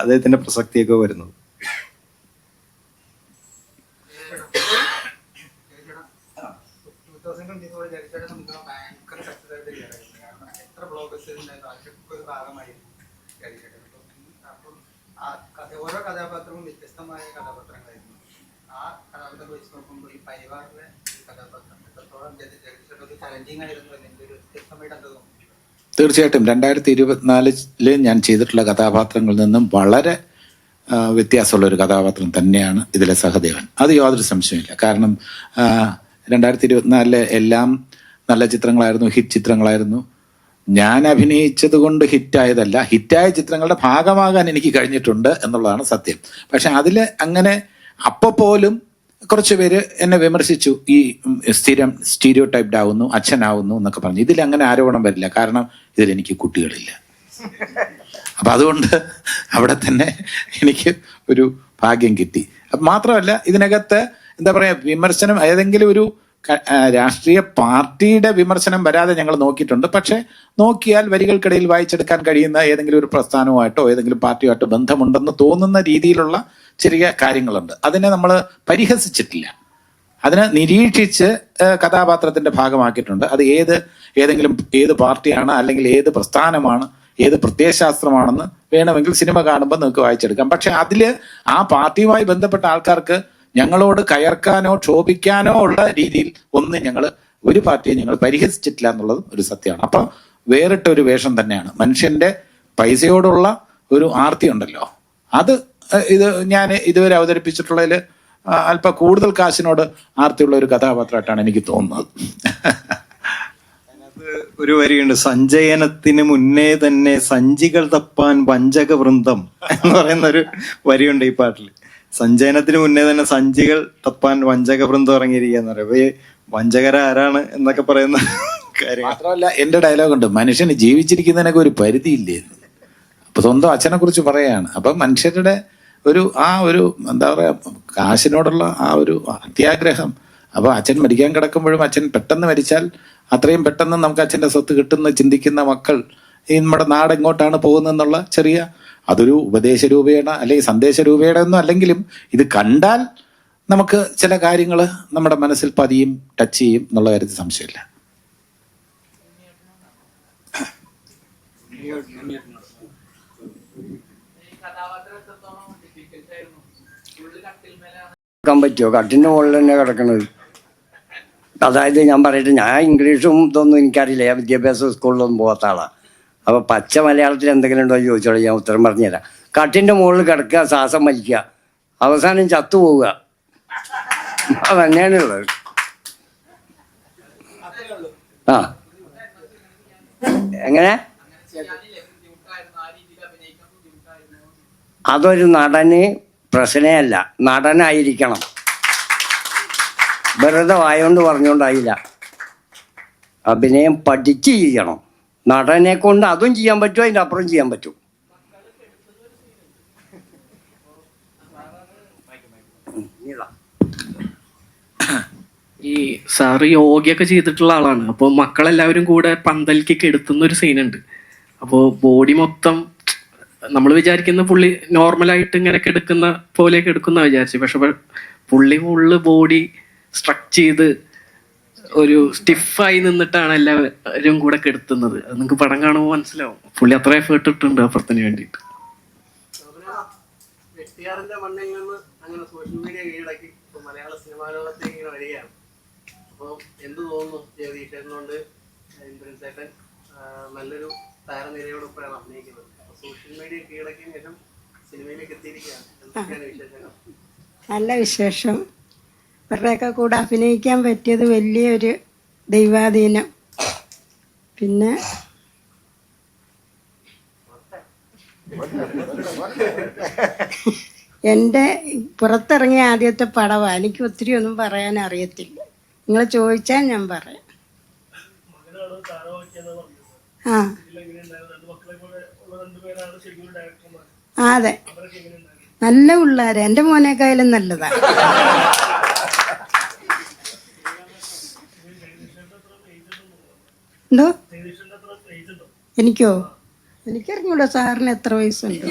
അദ്ദേഹത്തിന്റെ പ്രസക്തിയൊക്കെ വരുന്നത്. ഓരോ കഥാപാത്രവും വ്യത്യസ്തമായ കഥാപാത്രങ്ങളായിരുന്നു. ആ കഥാപാത്രം വെച്ച് നോക്കുമ്പോൾ ഈ പരിവാറിലെ കഥാപാത്രം എത്രത്തോളം ചലഞ്ചിങ് ആയിരുന്നു, അല്ലെങ്കിൽ ഒരു വ്യത്യസ്തമായിട്ട് എന്താ തോന്നുന്നു? തീർച്ചയായിട്ടും 2024 ഞാൻ ചെയ്തിട്ടുള്ള കഥാപാത്രങ്ങളിൽ നിന്നും വളരെ വ്യത്യാസമുള്ള ഒരു കഥാപാത്രം തന്നെയാണ് ഇതിലെ സഹദേവൻ. അത് യാതൊരു സംശയമില്ല. കാരണം 2024 എല്ലാം നല്ല ചിത്രങ്ങളായിരുന്നു, ഹിറ്റ് ചിത്രങ്ങളായിരുന്നു. ഞാൻ അഭിനയിച്ചത് കൊണ്ട് ഹിറ്റായതല്ല, ഹിറ്റായ ചിത്രങ്ങളുടെ ഭാഗമാകാൻ എനിക്ക് കഴിഞ്ഞിട്ടുണ്ട് എന്നുള്ളതാണ് സത്യം. പക്ഷെ അതിൽ അങ്ങനെ അപ്പോൾ പോലും കുറച്ച് പേര് എന്നെ വിമർശിച്ചു, ഈ സ്ഥിരം സ്റ്റീരിയോ ടൈപ്ഡ് ആവുന്നു, അച്ഛനാവുന്നു എന്നൊക്കെ പറഞ്ഞു. ഇതിൽ അങ്ങനെ ആരോപണം വരില്ല, കാരണം ഇതിലെനിക്ക് കുട്ടികളില്ല. അപ്പൊ അതുകൊണ്ട് അവിടെ തന്നെ എനിക്ക് ഒരു ഭാഗ്യം കിട്ടി. മാത്രമല്ല ഇതിനകത്ത് എന്താ പറയാ, വിമർശനം ഏതെങ്കിലും ഒരു രാഷ്ട്രീയ പാർട്ടിയുടെ വിമർശനം വരാതെ ഞങ്ങൾ നോക്കിയിട്ടുണ്ട്. പക്ഷെ നോക്കിയാൽ വരികൾക്കിടയിൽ വായിച്ചെടുക്കാൻ കഴിയുന്ന ഏതെങ്കിലും ഒരു പ്രസ്ഥാനവുമായിട്ടോ ഏതെങ്കിലും പാർട്ടിയുമായിട്ടോ ബന്ധമുണ്ടെന്ന് തോന്നുന്ന രീതിയിലുള്ള ചെറിയ കാര്യങ്ങളുണ്ട്. അതിനെ നമ്മൾ പരിഹസിച്ചിട്ടില്ല, അതിനെ നിരീക്ഷിച്ച് കഥാപാത്രത്തിന്റെ ഭാഗമാക്കിയിട്ടുണ്ട്. അത് ഏത് പാർട്ടിയാണ്, അല്ലെങ്കിൽ ഏത് പ്രസ്ഥാനമാണ്, ഏത് പ്രത്യയശാസ്ത്രമാണെന്ന് വേണമെങ്കിൽ സിനിമ കാണുമ്പോൾ നിങ്ങൾക്ക് വായിച്ചെടുക്കാം. പക്ഷെ അതില് ആ പാർട്ടിയുമായി ബന്ധപ്പെട്ട ആൾക്കാർക്ക് ഞങ്ങളോട് കയർക്കാനോ ക്ഷോഭിക്കാനോ ഉള്ള രീതിയിൽ ഒരു പാർട്ടിയെ ഞങ്ങൾ പരിഹസിച്ചിട്ടില്ല എന്നുള്ളതും ഒരു സത്യമാണ്. അപ്പൊ വേറിട്ട ഒരു വേഷം തന്നെയാണ്. മനുഷ്യന്റെ പൈസയോടുള്ള ഒരു ആർത്തി ഉണ്ടല്ലോ, അത് ഞാൻ ഇതുവരെ അവതരിപ്പിച്ചിട്ടുള്ളതിൽ അല്പം കൂടുതൽ കാശിനോട് ആർത്തിയുള്ള ഒരു കഥാപാത്രമായിട്ടാണ് എനിക്ക് തോന്നുന്നത്. ഒരു വരിയുണ്ട്, സഞ്ചയനത്തിന് മുന്നേ തന്നെ സഞ്ചികൾ തപ്പാൻ വഞ്ചക വൃന്ദം എന്ന് പറയുന്ന ഒരു വരിയുണ്ട് ഈ പാട്ടിൽ. സഞ്ചയനത്തിന് മുന്നേ തന്നെ സഞ്ചികൾ തപ്പാൻ വഞ്ചക വൃന്ദം ഇറങ്ങിയിരിക്കുകയെന്ന് പറയും. ഈ വഞ്ചകര ആരാണ് എന്നൊക്കെ പറയുന്ന കാര്യം. മാത്രമല്ല എന്റെ ഡയലോഗുണ്ട്, മനുഷ്യന് ജീവിച്ചിരിക്കുന്നതിനൊക്കെ ഒരു പരിധിയില്ലേ. അപ്പൊ സ്വന്തം അച്ഛനെ കുറിച്ച് പറയാണ്. അപ്പൊ മനുഷ്യരുടെ ഒരു എന്താ പറയാ, കാശിനോടുള്ള ആ ഒരു അത്യാഗ്രഹം. അപ്പൊ അച്ഛൻ മരിക്കാൻ കിടക്കുമ്പോഴും അച്ഛൻ പെട്ടെന്ന് മരിച്ചാൽ അത്രയും പെട്ടെന്ന് നമുക്ക് അച്ഛന്റെ സ്വത്ത് കിട്ടുന്ന ചിന്തിക്കുന്ന മക്കൾ ഈ നമ്മുടെ നാട് എങ്ങോട്ടാണ് പോകുന്നതെന്നുള്ള ചെറിയ അതൊരു ഉപദേശ രൂപേണ അല്ലെങ്കിൽ സന്ദേശ രൂപേണ ഒന്നും അല്ലെങ്കിലും ഇത് കണ്ടാൽ നമുക്ക് ചില കാര്യങ്ങൾ നമ്മുടെ മനസ്സിൽ പതിയും, ടച്ച് ചെയ്യും എന്നുള്ള കാര്യത്തിൽ സംശയമില്ല. പറ്റുമോ? കട്ടിന്റെ മുകളിൽ തന്നെ കിടക്കണത്. അതായത് ഞാൻ പറയട്ടെ, ഞാൻ ഇംഗ്ലീഷും ഇതൊന്നും എനിക്കറിയില്ല, ഞാൻ വിദ്യാഭ്യാസ സ്കൂളിലൊന്നും പോകാത്ത ആളാണ്. അപ്പോൾ പച്ച മലയാളത്തിൽ എന്തെങ്കിലും ഉണ്ടോ എന്ന് ചോദിച്ചോളൂ, ഞാൻ ഉത്തരം പറഞ്ഞുതരാം. കട്ടിന്റെ മുകളിൽ കിടക്കുക, ശ്വാസം വലിക്കുക, അവസാനം ചത്തുപോവുക, അതന്നെയാണുള്ളത്. ആ എങ്ങനെ? അതൊരു നടന് പ്രശ്നമല്ല, നടനായിരിക്കണം. വെറുതെ വായോണ്ട് പറഞ്ഞുകൊണ്ടായില്ല, അഭിനയം പഠിച്ച് ചെയ്യണം. നടനെ കൊണ്ട് അതും ചെയ്യാൻ പറ്റും, അതിൻ്റെ അപ്പുറം ചെയ്യാൻ പറ്റും. ഈ സാറ് യോഗയൊക്കെ ചെയ്തിട്ടുള്ള ആളാണ്. അപ്പോൾ മക്കളെല്ലാവരും കൂടെ പന്തലിക്ക് കെടുത്തുന്ന ഒരു സീനുണ്ട്. അപ്പോൾ ബോഡി മൊത്തം നമ്മൾ വിചാരിക്കുന്ന പുള്ളി നോർമലായിട്ട് ഇങ്ങനെ കിടക്കുന്ന പോലെ കിടക്കുന്ന വിചാരിച്ചു. പക്ഷെ പുള്ളി ഫുള്ള് ബോഡി സ്ട്രക്ചർ ചെയ്ത് ഒരു സ്റ്റിഫായി നിന്നിട്ടാണ് എല്ലാവരും കൂടെ കെടുത്തുന്നത്. അത് നിങ്ങൾക്ക് പടം കാണുമ്പോൾ മനസ്സിലാവും. പുള്ളി അത്ര എഫേർട്ട് ഇട്ടിട്ടുണ്ട് അപ്പുറത്തിന് വേണ്ടിയിട്ട്. വെട്ടിയാറിന്റെ മണ്ണിൽ നിന്ന് അങ്ങനെ സോഷ്യൽ മീഡിയ കീഴടക്കി ഇപ്പൊ മലയാള സിനിമാ ലോകത്തേക്ക് ഇങ്ങനെ വരികയാണ്. അപ്പോൾ എന്ത് തോന്നുന്നു ജഗദീഷേട്ടനോട്? ഇന്ദ്രൻസേട്ടൻ നല്ലൊരു താരനിരയോടൊപ്പമാണ് അഭിനയിക്കുന്നത്. അപ്പൊ സോഷ്യൽ മീഡിയ കീഴടക്കിയ ശേഷം സിനിമയിലേക്ക് എത്തിയിരിക്കുകയാണ്. എന്തൊക്കെയാണ് വിശേഷങ്ങൾ? നല്ല വിശേഷം. ഇവരുടെയൊക്കെ കൂടെ അഭിനയിക്കാൻ പറ്റിയത് വലിയൊരു ദൈവാധീനം. പിന്നെ എൻ്റെ പുറത്തിറങ്ങിയ ആദ്യത്തെ പടമാണ്. എനിക്ക് ഒത്തിരി ഒന്നും പറയാൻ അറിയത്തില്ല. നിങ്ങൾ ചോദിച്ചാൽ ഞാൻ പറയാം. ആ അതെ, നല്ല പിള്ളേരെ, എൻ്റെ മോനേക്കായാലും നല്ലതാണ്. എന്തോ? എനിക്കോ? എനിക്കറിഞ്ഞൂടാ സാറിന് എത്ര വയസ്സുണ്ട്.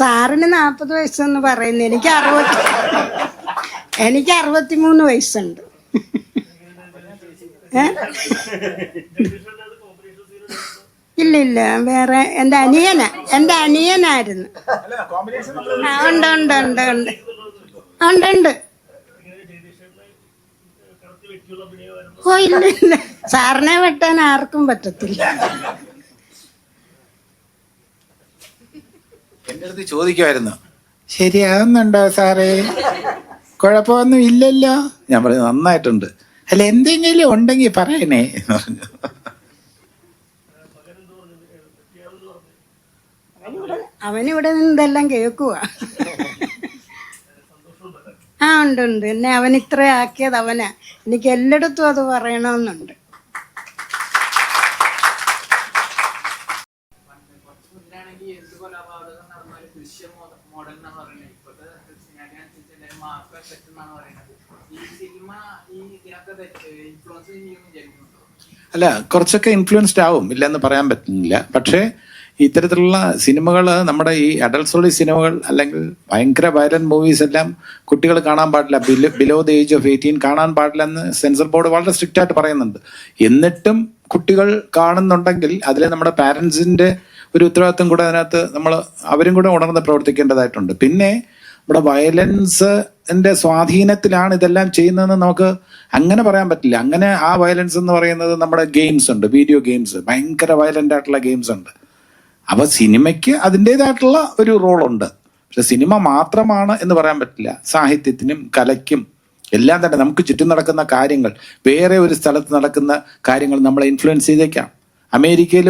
സാറിന് 40 വയസ്സെന്ന് പറയുന്നത്, എനിക്ക് 63 വയസ്സുണ്ട്. ഇല്ല, വേറെ എൻ്റെ അനിയനായിരുന്നു. ഉണ്ട്. ഓ ഇല്ല ഇല്ല, സാറിനെ വെട്ടാൻ ആർക്കും പറ്റത്തില്ല. എൻ്റെ അടുത്ത് ചോദിക്കുമായിരുന്നു, ശരിയാവുന്നുണ്ടോ സാറേ, കുഴപ്പമൊന്നും ഇല്ലല്ലോ. ഞാൻ പറഞ്ഞു നന്നായിട്ടുണ്ട്. അല്ല എന്തെങ്കിലും ഉണ്ടെങ്കിൽ പറയണേ എന്ന് പറഞ്ഞു. അവനിവിടെ നിന്ന് ഇതെല്ലാം കേൾക്കുക. ആ ഉണ്ട് ഉണ്ട്, എന്നെ അവൻ ഇത്ര ആക്കിയത് അവനാ. എനിക്ക് എല്ലായിടത്തും അത് പറയണമെന്നുണ്ട്. മുന്നിലാണെങ്കിൽ എന്ത് കൊലപാതകം നടന്നാലും ദൃശ്യ മോഡൽ എന്നാണ് പറയുന്നത്. ഇപ്പോഴത്തെ മാർക്ക് എഫക്ട് എന്നാണ് പറയുന്നത്. ഈ സിനിമ ഈ ഇതിനൊക്കെ ഇൻഫ്ലുവൻസ് ചെയ്യുമെന്ന് വിചാരിക്കുന്നുണ്ടോ? അല്ല, കുറച്ചൊക്കെ ഇൻഫ്ലുവൻസ്ഡ് ആവും, ഇല്ലെന്ന് പറയാൻ പറ്റില്ല. പക്ഷേ ഇത്തരത്തിലുള്ള സിനിമകൾ, നമ്മുടെ ഈ അഡൾട്ട്സുള്ള സിനിമകൾ അല്ലെങ്കിൽ ഭയങ്കര വയലന്റ് മൂവീസ് എല്ലാം കുട്ടികൾ കാണാൻ പാടില്ല, ബിലോ ദ ഏജ് ഓഫ് 18 കാണാൻ പാടില്ല എന്ന് സെൻസർ ബോർഡ് വളരെ സ്ട്രിക്റ്റ് ആയിട്ട് പറയുന്നുണ്ട്. എന്നിട്ടും കുട്ടികൾ കാണുന്നുണ്ടെങ്കിൽ അതിൽ നമ്മുടെ പാരൻസിന്റെ ഒരു ഉത്തരവാദിത്വം കൂടെ അതിനകത്ത് അവരും കൂടെ ഉണർന്ന് പ്രവർത്തിക്കേണ്ടതായിട്ടുണ്ട്. പിന്നെ നമ്മുടെ വയലൻസിന്റെ സ്വാധീനത്തിലാണ് ഇതെല്ലാം ചെയ്യുന്നതെന്ന് നമുക്ക് അങ്ങനെ പറയാൻ പറ്റില്ല. അങ്ങനെ ആ വയലൻസ് എന്ന് പറയുന്നത് നമ്മുടെ ഗെയിംസ് ഉണ്ട്, വീഡിയോ ഗെയിംസ്, ഭയങ്കര വയലന്റ് ആയിട്ടുള്ള ഗെയിംസ് ഉണ്ട്. അപ്പൊ സിനിമയ്ക്ക് അതിൻ്റെതായിട്ടുള്ള ഒരു റോളുണ്ട്. പക്ഷെ സിനിമ മാത്രമാണ് എന്ന് പറയാൻ പറ്റില്ല. സാഹിത്യത്തിനും കലയ്ക്കും എല്ലാം തന്നെ നമുക്ക് ചുറ്റും നടക്കുന്ന കാര്യങ്ങൾ, വേറെ ഒരു സ്ഥലത്ത് നടക്കുന്ന കാര്യങ്ങൾ നമ്മളെ ഇൻഫ്ലുവൻസ് ചെയ്തേക്കാം. അമേരിക്കയിൽ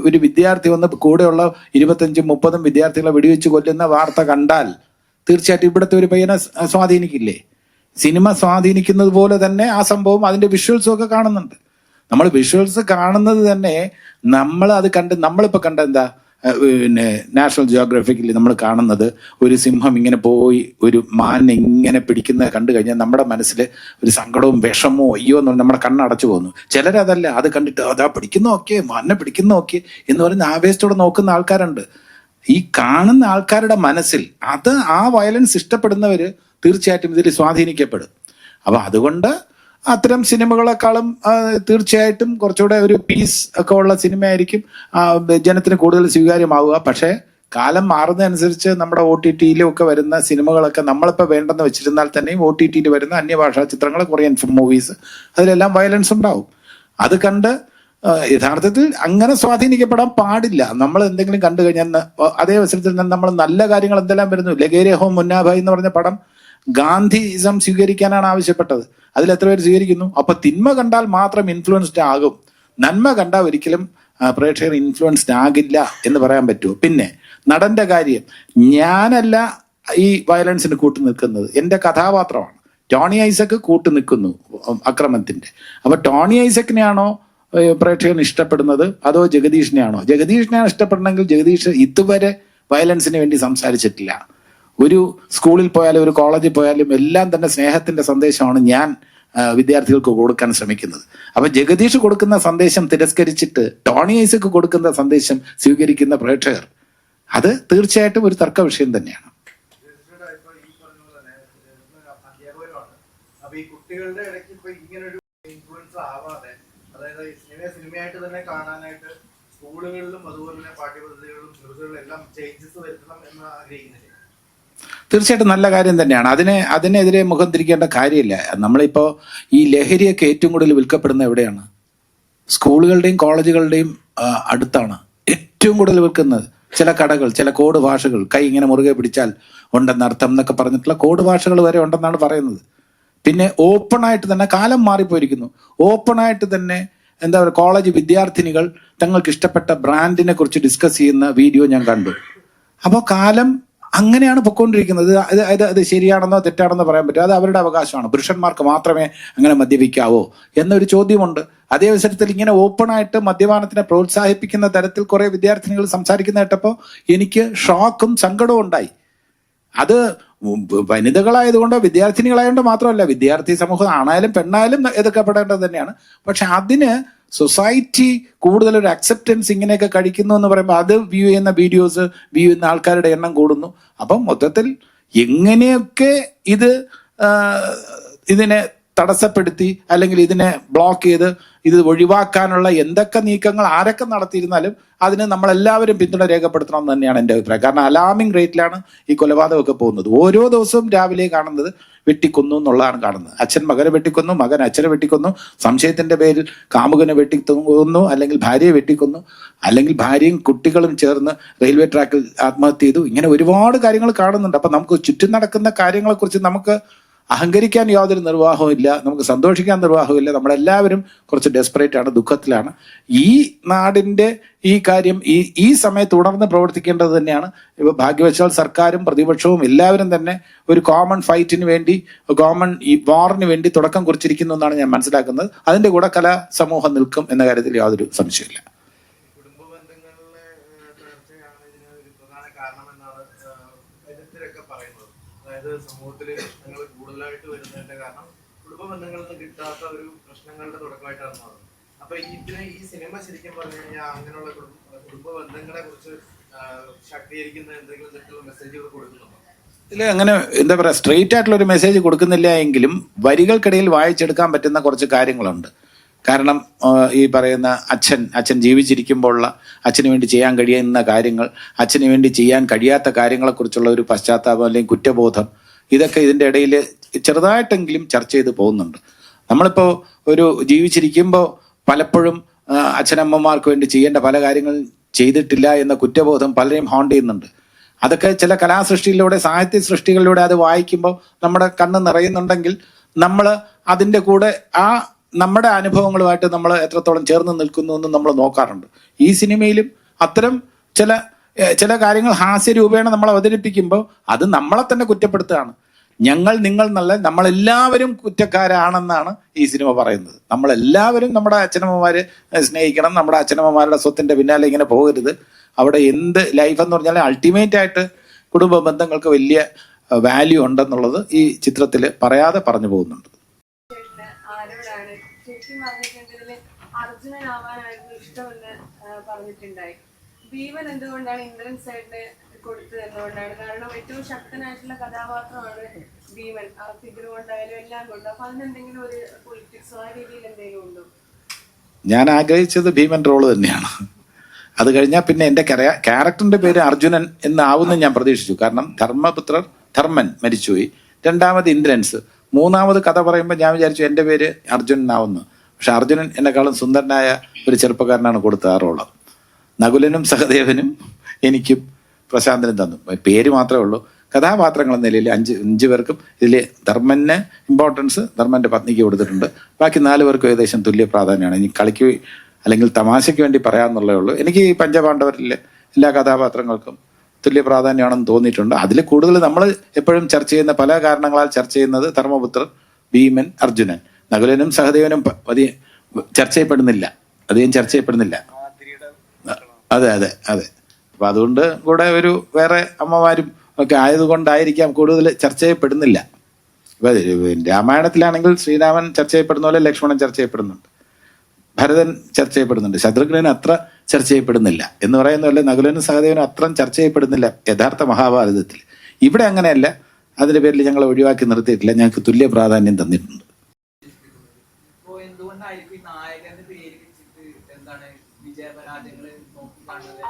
ഒരു വിദ്യാർത്ഥി വന്ന് കൂടെയുള്ള 25-30 വിദ്യാർത്ഥികളെ വെടിവെച്ച് കൊല്ലുന്ന വാർത്ത കണ്ടാൽ തീർച്ചയായിട്ടും ഇവിടുത്തെ ഒരു പയ്യനെ സ്വാധീനിക്കില്ലേ? സിനിമ സ്വാധീനിക്കുന്നത് പോലെ തന്നെ ആ സംഭവം അതിന്റെ വിഷ്വൽസും ഒക്കെ കാണുന്നുണ്ട്. നമ്മൾ വിഷ്വൽസ് കാണുന്നത് തന്നെ നമ്മൾ അത് കണ്ട്, നമ്മളിപ്പോൾ കണ്ട എന്താ, പിന്നെ നാഷണൽ ജിയോഗ്രാഫിക്കിൽ നമ്മൾ കാണുന്നത് ഒരു സിംഹം ഇങ്ങനെ പോയി ഒരു മാനിനെ ഇങ്ങനെ പിടിക്കുന്നത് കണ്ടു കഴിഞ്ഞാൽ നമ്മുടെ മനസ്സിൽ ഒരു സങ്കടവും വിഷമവും അയ്യോ എന്ന് പറഞ്ഞാൽ നമ്മുടെ കണ്ണടച്ചു പോകുന്നു. ചിലരതല്ല, അത് കണ്ടിട്ട് അതാ പിടിക്കുന്ന നോക്കിയേ, മാനിനെ പിടിക്കുന്ന നോക്കിയേ എന്ന് പറയുന്ന ആവേശത്തോടെ നോക്കുന്ന ആൾക്കാരുണ്ട്. ഈ കാണുന്ന ആൾക്കാരുടെ മനസ്സിൽ അത് ആ വയലൻസ് ഇഷ്ടപ്പെടുന്നവര് തീർച്ചയായിട്ടും ഇതിൽ സ്വാധീനിക്കപ്പെടും. അപ്പൊ അതുകൊണ്ട് അത്തരം സിനിമകളെക്കാളും തീർച്ചയായിട്ടും കുറച്ചുകൂടെ ഒരു പീസ് ഒക്കെ ഉള്ള സിനിമയായിരിക്കും ജനത്തിന് കൂടുതൽ സ്വീകാര്യമാവുക. പക്ഷേ കാലം മാറുന്നതനുസരിച്ച് നമ്മുടെ OTT-യിലും ഒക്കെ വരുന്ന സിനിമകളൊക്കെ നമ്മളിപ്പോൾ വേണ്ടെന്ന് വെച്ചിരുന്നാൽ തന്നെയും OTT-യിൽ വരുന്ന അന്യഭാഷാ ചിത്രങ്ങൾ, കൊറിയൻ മൂവീസ്, അതിലെല്ലാം വയലൻസ് ഉണ്ടാവും. അത് കണ്ട് യഥാർത്ഥത്തിൽ അങ്ങനെ സ്വാധീനിക്കപ്പെടാൻ പാടില്ല. നമ്മൾ എന്തെങ്കിലും കണ്ടു കഴിഞ്ഞാൽ അതേ അവസരത്തിൽ തന്നെ നമ്മൾ നല്ല കാര്യങ്ങൾ എന്തെല്ലാം വരുന്നു. ലഗേരെ ഹോ മുന്നാഭായ് എന്ന് പറഞ്ഞ പടം ഗാന്ധിസം സ്വീകരിക്കാനാണ് ആവശ്യപ്പെട്ടത്. അതിൽ എത്ര പേര് സ്വീകരിക്കുന്നു? അപ്പൊ തിന്മ കണ്ടാൽ മാത്രം ഇൻഫ്ലുവൻസ്ഡ് ആകും, നന്മ കണ്ടാൽ ഒരിക്കലും പ്രേക്ഷകർ ഇൻഫ്ലുവൻസ്ഡ് ആകില്ല എന്ന് പറയാൻ പറ്റുമോ? പിന്നെ നടന്റെ കാര്യം, ഞാനല്ല ഈ വയലൻസിന് കൂട്ടു നിൽക്കുന്നത്, എന്റെ കഥാപാത്രമാണ്. ടോണി ഐസക് കൂട്ടു നിൽക്കുന്നു അക്രമത്തിന്റെ. അപ്പൊ ടോണി ഐസക്കിനെയാണോ പ്രേക്ഷകൻ ഇഷ്ടപ്പെടുന്നത്, അതോ ജഗദീഷിനെയാണോ? ജഗദീഷിനെയാണ് ഇഷ്ടപ്പെടണമെങ്കിൽ ജഗദീഷ് ഇതുവരെ വയലൻസിന് വേണ്ടി സംസാരിച്ചിട്ടില്ല. ഒരു സ്കൂളിൽ പോയാലും ഒരു കോളേജിൽ പോയാലും എല്ലാം തന്നെ സ്നേഹത്തിന്റെ സന്ദേശമാണ് ഞാൻ വിദ്യാർത്ഥികൾക്ക് കൊടുക്കാൻ ശ്രമിക്കുന്നത്. അപ്പൊ ജഗദീഷ് കൊടുക്കുന്ന സന്ദേശം തിരസ്കരിച്ചിട്ട് ടോണി ഐസക് കൊടുക്കുന്ന സന്ദേശം സ്വീകരിക്കുന്ന പ്രേക്ഷകർ, അത് തീർച്ചയായിട്ടും ഒരു തർക്ക വിഷയം തന്നെയാണ്. അപ്പൊ ഈ കുട്ടികളുടെ ഇടയ്ക്ക് ഇപ്പൊ ഇങ്ങനൊരു ഇൻഫ്ലുവൻസ് ആവാതെ, അതായത് സിനിമയായിട്ട് തന്നെ കാണാനായിട്ട് സ്കൂളുകളിലും അതുപോലെ തന്നെ പാഠ്യപദ്ധതികളിലും ചെറുകളിലും എല്ലാം ചേഞ്ചസ് വരുത്തണം എന്ന് ആഗ്രഹിക്കുന്നില്ല. തീർച്ചയായിട്ടും നല്ല കാര്യം തന്നെയാണ്. അതിനെതിരെ മുഖം തിരിക്കേണ്ട കാര്യമില്ല. നമ്മളിപ്പോ ഈ ലഹരിയൊക്കെ ഏറ്റവും കൂടുതൽ വിൽക്കപ്പെടുന്ന എവിടെയാണ്? സ്കൂളുകളുടെയും കോളേജുകളുടെയും അടുത്താണ് ഏറ്റവും കൂടുതൽ വിൽക്കുന്നത്. ചില കടകൾ, ചില കോഡ് ഭാഷകൾ, കൈ ഇങ്ങനെ മുറുകെ പിടിച്ചാൽ ഉണ്ടെന്നർത്ഥം എന്നൊക്കെ പറഞ്ഞിട്ടുള്ള കോഡ് ഭാഷകൾ വരെ ഉണ്ടെന്നാണ് പറയുന്നത്. പിന്നെ ഓപ്പണായിട്ട് തന്നെ, കാലം മാറിപ്പോയിരിക്കുന്നു, ഓപ്പണായിട്ട് തന്നെ എന്താ പറയുക, കോളേജ് വിദ്യാർത്ഥിനികൾ തങ്ങൾക്ക് ഇഷ്ടപ്പെട്ട ബ്രാൻഡിനെ കുറിച്ച് ഡിസ്കസ് ചെയ്യുന്ന വീഡിയോ ഞാൻ കണ്ടു. അപ്പോൾ കാലം അങ്ങനെയാണ് പൊയ്ക്കൊണ്ടിരിക്കുന്നത്. അത് ശരിയാണെന്നോ തെറ്റാണെന്നോ പറയാൻ പറ്റും, അത് അവരുടെ അവകാശമാണ്. പുരുഷന്മാർക്ക് മാത്രമേ അങ്ങനെ മദ്യപിക്കാവോ എന്നൊരു ചോദ്യമുണ്ട്. അതേ അവസരത്തിൽ ഇങ്ങനെ ഓപ്പണായിട്ട് മദ്യപാനത്തിനെ പ്രോത്സാഹിപ്പിക്കുന്ന തരത്തിൽ കുറെ വിദ്യാർത്ഥിനികൾ സംസാരിക്കുന്ന കേട്ടപ്പോൾ എനിക്ക് ഷോക്കും സങ്കടവും ഉണ്ടായി. അത് വനിതകളായതുകൊണ്ടോ വിദ്യാർത്ഥിനികളായതുകൊണ്ടോ മാത്രമല്ല, വിദ്യാർത്ഥി സമൂഹം ആണായാലും പെണ്ണായാലും എതിർക്കപ്പെടേണ്ടത് തന്നെയാണ്. പക്ഷെ അതിന് സൊസൈറ്റി കൂടുതൽ ഒരു അക്സെപ്റ്റൻസ് ഇങ്ങനെയൊക്കെ കഴിക്കുന്നു എന്ന് പറയുമ്പോൾ അത് വ്യൂ ചെയ്യുന്ന വീഡിയോസ്, വ്യൂ ചെയ്യുന്ന ആൾക്കാരുടെ എണ്ണം കൂടുന്നു. അപ്പം മൊത്തത്തിൽ എങ്ങനെയൊക്കെ ഇതിനെ തടസ്സപ്പെടുത്തി അല്ലെങ്കിൽ ഇതിനെ ബ്ലോക്ക് ചെയ്ത് ഇത് ഒഴിവാക്കാനുള്ള എന്തൊക്കെ നീക്കങ്ങൾ ആരൊക്കെ നടത്തിയിരുന്നാലും അതിന് നമ്മളെല്ലാവരും പിന്തുണ രേഖപ്പെടുത്തണം എന്ന് തന്നെയാണ് എൻ്റെ അഭിപ്രായം. കാരണം അലാമിംഗ് റേറ്റിലാണ് ഈ കൊലപാതകമൊക്കെ പോകുന്നത്. ഓരോ ദിവസവും രാവിലെ കാണുന്നത് വെട്ടിക്കൊന്നു എന്നുള്ളതാണ് കാണുന്നത്. അച്ഛൻ മകനെ വെട്ടിക്കൊന്നു, മകൻ അച്ഛനെ വെട്ടിക്കൊന്നു, സംശയത്തിന്റെ പേരിൽ കാമുകനെ വെട്ടിക്കൊന്നു, അല്ലെങ്കിൽ ഭാര്യയെ വെട്ടിക്കൊന്നു, അല്ലെങ്കിൽ ഭാര്യയും കുട്ടികളും ചേർന്ന് റെയിൽവേ ട്രാക്കിൽ ആത്മഹത്യ ചെയ്തു. ഇങ്ങനെ ഒരുപാട് കാര്യങ്ങൾ കാണുന്നുണ്ട്. അപ്പൊ നമുക്ക് ചുറ്റും നടക്കുന്ന കാര്യങ്ങളെക്കുറിച്ച് നമുക്ക് അഹങ്കരിക്കാൻ യാതൊരു നിർവാഹവും ഇല്ല, നമുക്ക് സന്തോഷിക്കാൻ നിർവാഹമില്ല. നമ്മളെല്ലാവരും കുറച്ച് ഡെസ്പറേറ്റ് ആണ്, ദുഃഖത്തിലാണ്. ഈ നാടിന്റെ ഈ കാര്യം ഈ സമയത്ത് തുടർന്ന് പ്രവർത്തിക്കേണ്ടത് തന്നെയാണ്. ഇപ്പൊ ഭാഗ്യവശാൽ സർക്കാരും പ്രതിപക്ഷവും എല്ലാവരും തന്നെ ഒരു കോമൺ ഫൈറ്റിന് വേണ്ടി, കോമൺ ഈ വാറിന് വേണ്ടി തുടക്കം കുറിച്ചിരിക്കുന്നു എന്നാണ് ഞാൻ മനസ്സിലാക്കുന്നത്. അതിന്റെ കൂടെ കലാ സമൂഹം നിൽക്കും എന്ന കാര്യത്തിൽ യാതൊരു സംശയമില്ല. കുടുംബ ബന്ധങ്ങളിലെ തകർച്ചയാണ് ഇതിന് ഒരു പ്രധാന കാരണമെന്നാണ് വിദഗ്ധരൊക്കെ പറയുന്നത്. അതായത് സമൂഹത്തിൽ പ്രശ്നങ്ങൾ കൂടുതലായിട്ട് വരുന്നതിന്റെ കാരണം കുടുംബ ബന്ധങ്ങളിൽ നിന്ന് കിട്ടാത്ത ഒരു പ്രശ്നങ്ങളുടെ തുടക്കമായിട്ടാണ് മാറുന്നത്. അപ്പൊ ഈ സിനിമ ശരിക്കും പറഞ്ഞു കഴിഞ്ഞാൽ അങ്ങനെയുള്ള കുടുംബ ബന്ധങ്ങളെ കുറിച്ച് ശാക്തീകരിക്കുന്ന എന്തെങ്കിലും തരത്തിലുള്ള മെസ്സേജുകൾ കൊടുക്കുന്നുണ്ടോ? ഇതിൽ അങ്ങനെ എന്താ പറയുക, സ്ട്രെയിറ്റ് ആയിട്ടുള്ള ഒരു മെസ്സേജ് കൊടുക്കുന്നില്ല എങ്കിലും വരികൾക്കിടയിൽ വായിച്ചെടുക്കാൻ പറ്റുന്ന കുറച്ച് കാര്യങ്ങളുണ്ട്. കാരണം ഈ പറയുന്ന അച്ഛൻ ജീവിച്ചിരിക്കുമ്പോഴുള്ള അച്ഛന് വേണ്ടി ചെയ്യാൻ കഴിയുന്ന കാര്യങ്ങൾ, അച്ഛന് വേണ്ടി ചെയ്യാൻ കഴിയാത്ത കാര്യങ്ങളെക്കുറിച്ചുള്ള ഒരു പശ്ചാത്താപം അല്ലെങ്കിൽ കുറ്റബോധം, ഇതൊക്കെ ഇതിൻ്റെ ഇടയിൽ ചെറുതായിട്ടെങ്കിലും ചർച്ച ചെയ്ത് പോകുന്നുണ്ട്. നമ്മളിപ്പോൾ ഒരു ജീവിച്ചിരിക്കുമ്പോൾ പലപ്പോഴും അച്ഛനമ്മമാർക്ക് വേണ്ടി ചെയ്യേണ്ട പല കാര്യങ്ങളും ചെയ്തിട്ടില്ല എന്ന കുറ്റബോധം പലരെയും ഹോണ്ട് ചെയ്യുന്നുണ്ട്. അതൊക്കെ ചില കലാസൃഷ്ടിയിലൂടെ, സാഹിത്യ സൃഷ്ടികളിലൂടെ അത് വായിക്കുമ്പോൾ നമ്മുടെ കണ്ണ് നിറയുന്നുണ്ടെങ്കിൽ നമ്മൾ അതിൻ്റെ കൂടെ ആ നമ്മുടെ അനുഭവങ്ങളുമായിട്ട് നമ്മൾ എത്രത്തോളം ചേർന്ന് നിൽക്കുന്നു എന്ന് നമ്മൾ നോക്കാറുണ്ട്. ഈ സിനിമയിലും അത്തരം ചില കാര്യങ്ങൾ ഹാസ്യരൂപേണ നമ്മൾ അവതരിപ്പിക്കുമ്പോൾ അത് നമ്മളെ തന്നെ കുറ്റപ്പെടുത്തുകയാണ്. നിങ്ങൾ നല്ല നമ്മളെല്ലാവരും കുറ്റക്കാരാണെന്നാണ് ഈ സിനിമ പറയുന്നത്. നമ്മളെല്ലാവരും നമ്മുടെ അച്ഛനമ്മമാരെ സ്നേഹിക്കണം, നമ്മുടെ അച്ഛനമ്മമാരുടെ സ്വത്തിന്റെ പിന്നാലെ ഇങ്ങനെ പോകരുത്. അവിടെ എന്ത് ലൈഫ് എന്ന് പറഞ്ഞാൽ അൾട്ടിമേറ്റ് ആയിട്ട് കുടുംബ ബന്ധങ്ങൾക്ക് വലിയ വാല്യൂ ഉണ്ടെന്നുള്ളത് ഈ ചിത്രത്തിൽ പറയാതെ പറഞ്ഞു പോകുന്നുണ്ട്. ശരിക്കും പറഞ്ഞിട്ടുണ്ടെങ്കിൽ അർജുനനാവാനായിരുന്നു ഇഷ്ടമെന്ന് പറഞ്ഞിട്ടുണ്ടായി. ഭീമൻ എന്തുകൊണ്ടാണ് ഇന്ദ്രൻ സൈഡിന് കൊടുത്തത് എന്തുകൊണ്ടാണ്? കാരണം ഏറ്റവും ശക്തനായിട്ടുള്ള കഥാപാത്രമാണ് ഭീമൻ, ആ ഫിഗർ കൊണ്ടായാലും എല്ലാം കൊണ്ട്. അപ്പൊ അതിനെന്തെങ്കിലും ഒരു പൊളിറ്റിക്സോ ആ രീതിയിൽ എന്തെങ്കിലും ഉണ്ടോ? ഞാൻ ആഗ്രഹിച്ചത് ഭീമൻ റോള് തന്നെയാണ്. അത് കഴിഞ്ഞാൽ പിന്നെ എൻ്റെ ക്യാരക്ടറിന്റെ പേര് അർജുനൻ എന്നാവുമെന്ന് ഞാൻ പ്രതീക്ഷിച്ചു. കാരണം ധർമ്മൻ മരിച്ചുപോയി, രണ്ടാമത് ഇന്ദ്രൻസ്, മൂന്നാമത് കഥ പറയുമ്പോൾ ഞാൻ വിചാരിച്ചു എൻ്റെ പേര് അർജുനനാവുന്നു. പക്ഷെ അർജുനൻ എന്നെക്കാളും സുന്ദരനായ ഒരു ചെറുപ്പക്കാരനാണ് കൊടുത്തത് ആ റോള്. നകുലനും സഹദേവനും എനിക്കും പ്രശാന്തനും തന്നു. പേര് മാത്രമേ ഉള്ളൂ. കഥാപാത്രങ്ങൾ എന്ന നിലയിൽ അഞ്ച് പേർക്കും ഇതിൽ ധർമ്മന് ഇമ്പോർട്ടൻസ് ധർമ്മന്റെ പത്നിക്ക് കൊടുത്തിട്ടുണ്ട്. ബാക്കി 4 പേർക്കും ഏകദേശം തുല്യ പ്രാധാന്യമാണ്. ഇനി കളിക്ക് അല്ലെങ്കിൽ തമാശയ്ക്ക് വേണ്ടി പറയാമെന്നുള്ളേ ഉള്ളൂ. എനിക്ക് ഈ പഞ്ചപാണ്ഡവരിലെ എല്ലാ കഥാപാത്രങ്ങൾക്കും തുല്യ പ്രാധാന്യമാണെന്ന് തോന്നിയിട്ടുണ്ട്. അതിൽ കൂടുതൽ നമ്മൾ എപ്പോഴും ചർച്ച ചെയ്യുന്ന, പല കാരണങ്ങളാൽ ചർച്ച ചെയ്യുന്നത് ധർമ്മപുത്രർ, ഭീമൻ, അർജുനൻ. നകുലനും സഹദേവനും ചർച്ച ചെയ്യപ്പെടുന്നില്ല, അധികം ചർച്ച ചെയ്യപ്പെടുന്നില്ല. അതെ അതെ അതെ. അപ്പൊ അതുകൊണ്ട് കൂടെ ഒരു വേറെ അമ്മമാരും ഒക്കെ ആയതുകൊണ്ടായിരിക്കാം കൂടുതൽ ചർച്ച ചെയ്യപ്പെടുന്നില്ല. ഇപ്പൊ രാമായണത്തിലാണെങ്കിൽ ശ്രീരാമൻ ചർച്ച ചെയ്യപ്പെടുന്ന പോലെ ലക്ഷ്മണൻ ചർച്ച ചെയ്യപ്പെടുന്നുണ്ട്, ഭരതൻ ചർച്ച ചെയ്യപ്പെടുന്നുണ്ട്. ശത്രുഘ്നൻ അത്ര ചർച്ച ചെയ്യപ്പെടുന്നില്ല എന്ന് പറയുന്ന പോലെ നകുലനും സഹദേവനും അത്ര ചർച്ച ചെയ്യപ്പെടുന്നില്ല യഥാർത്ഥ മഹാഭാരതത്തിൽ. ഇവിടെ അങ്ങനെയല്ല. അതിന്റെ പേരിൽ ഞങ്ങൾ ഒഴിവാക്കി നിർത്തിയിട്ടില്ല, ഞങ്ങൾക്ക് തുല്യ പ്രാധാന്യം തന്നിട്ടുണ്ട്. ഇപ്പോ എന്തുകൊണ്ടായിരിക്കും നായകന്റെ പേര് വെച്ചിട്ട് എന്താണ് വിജയപരാജയങ്ങൾ നോക്കി കാണുന്നത്?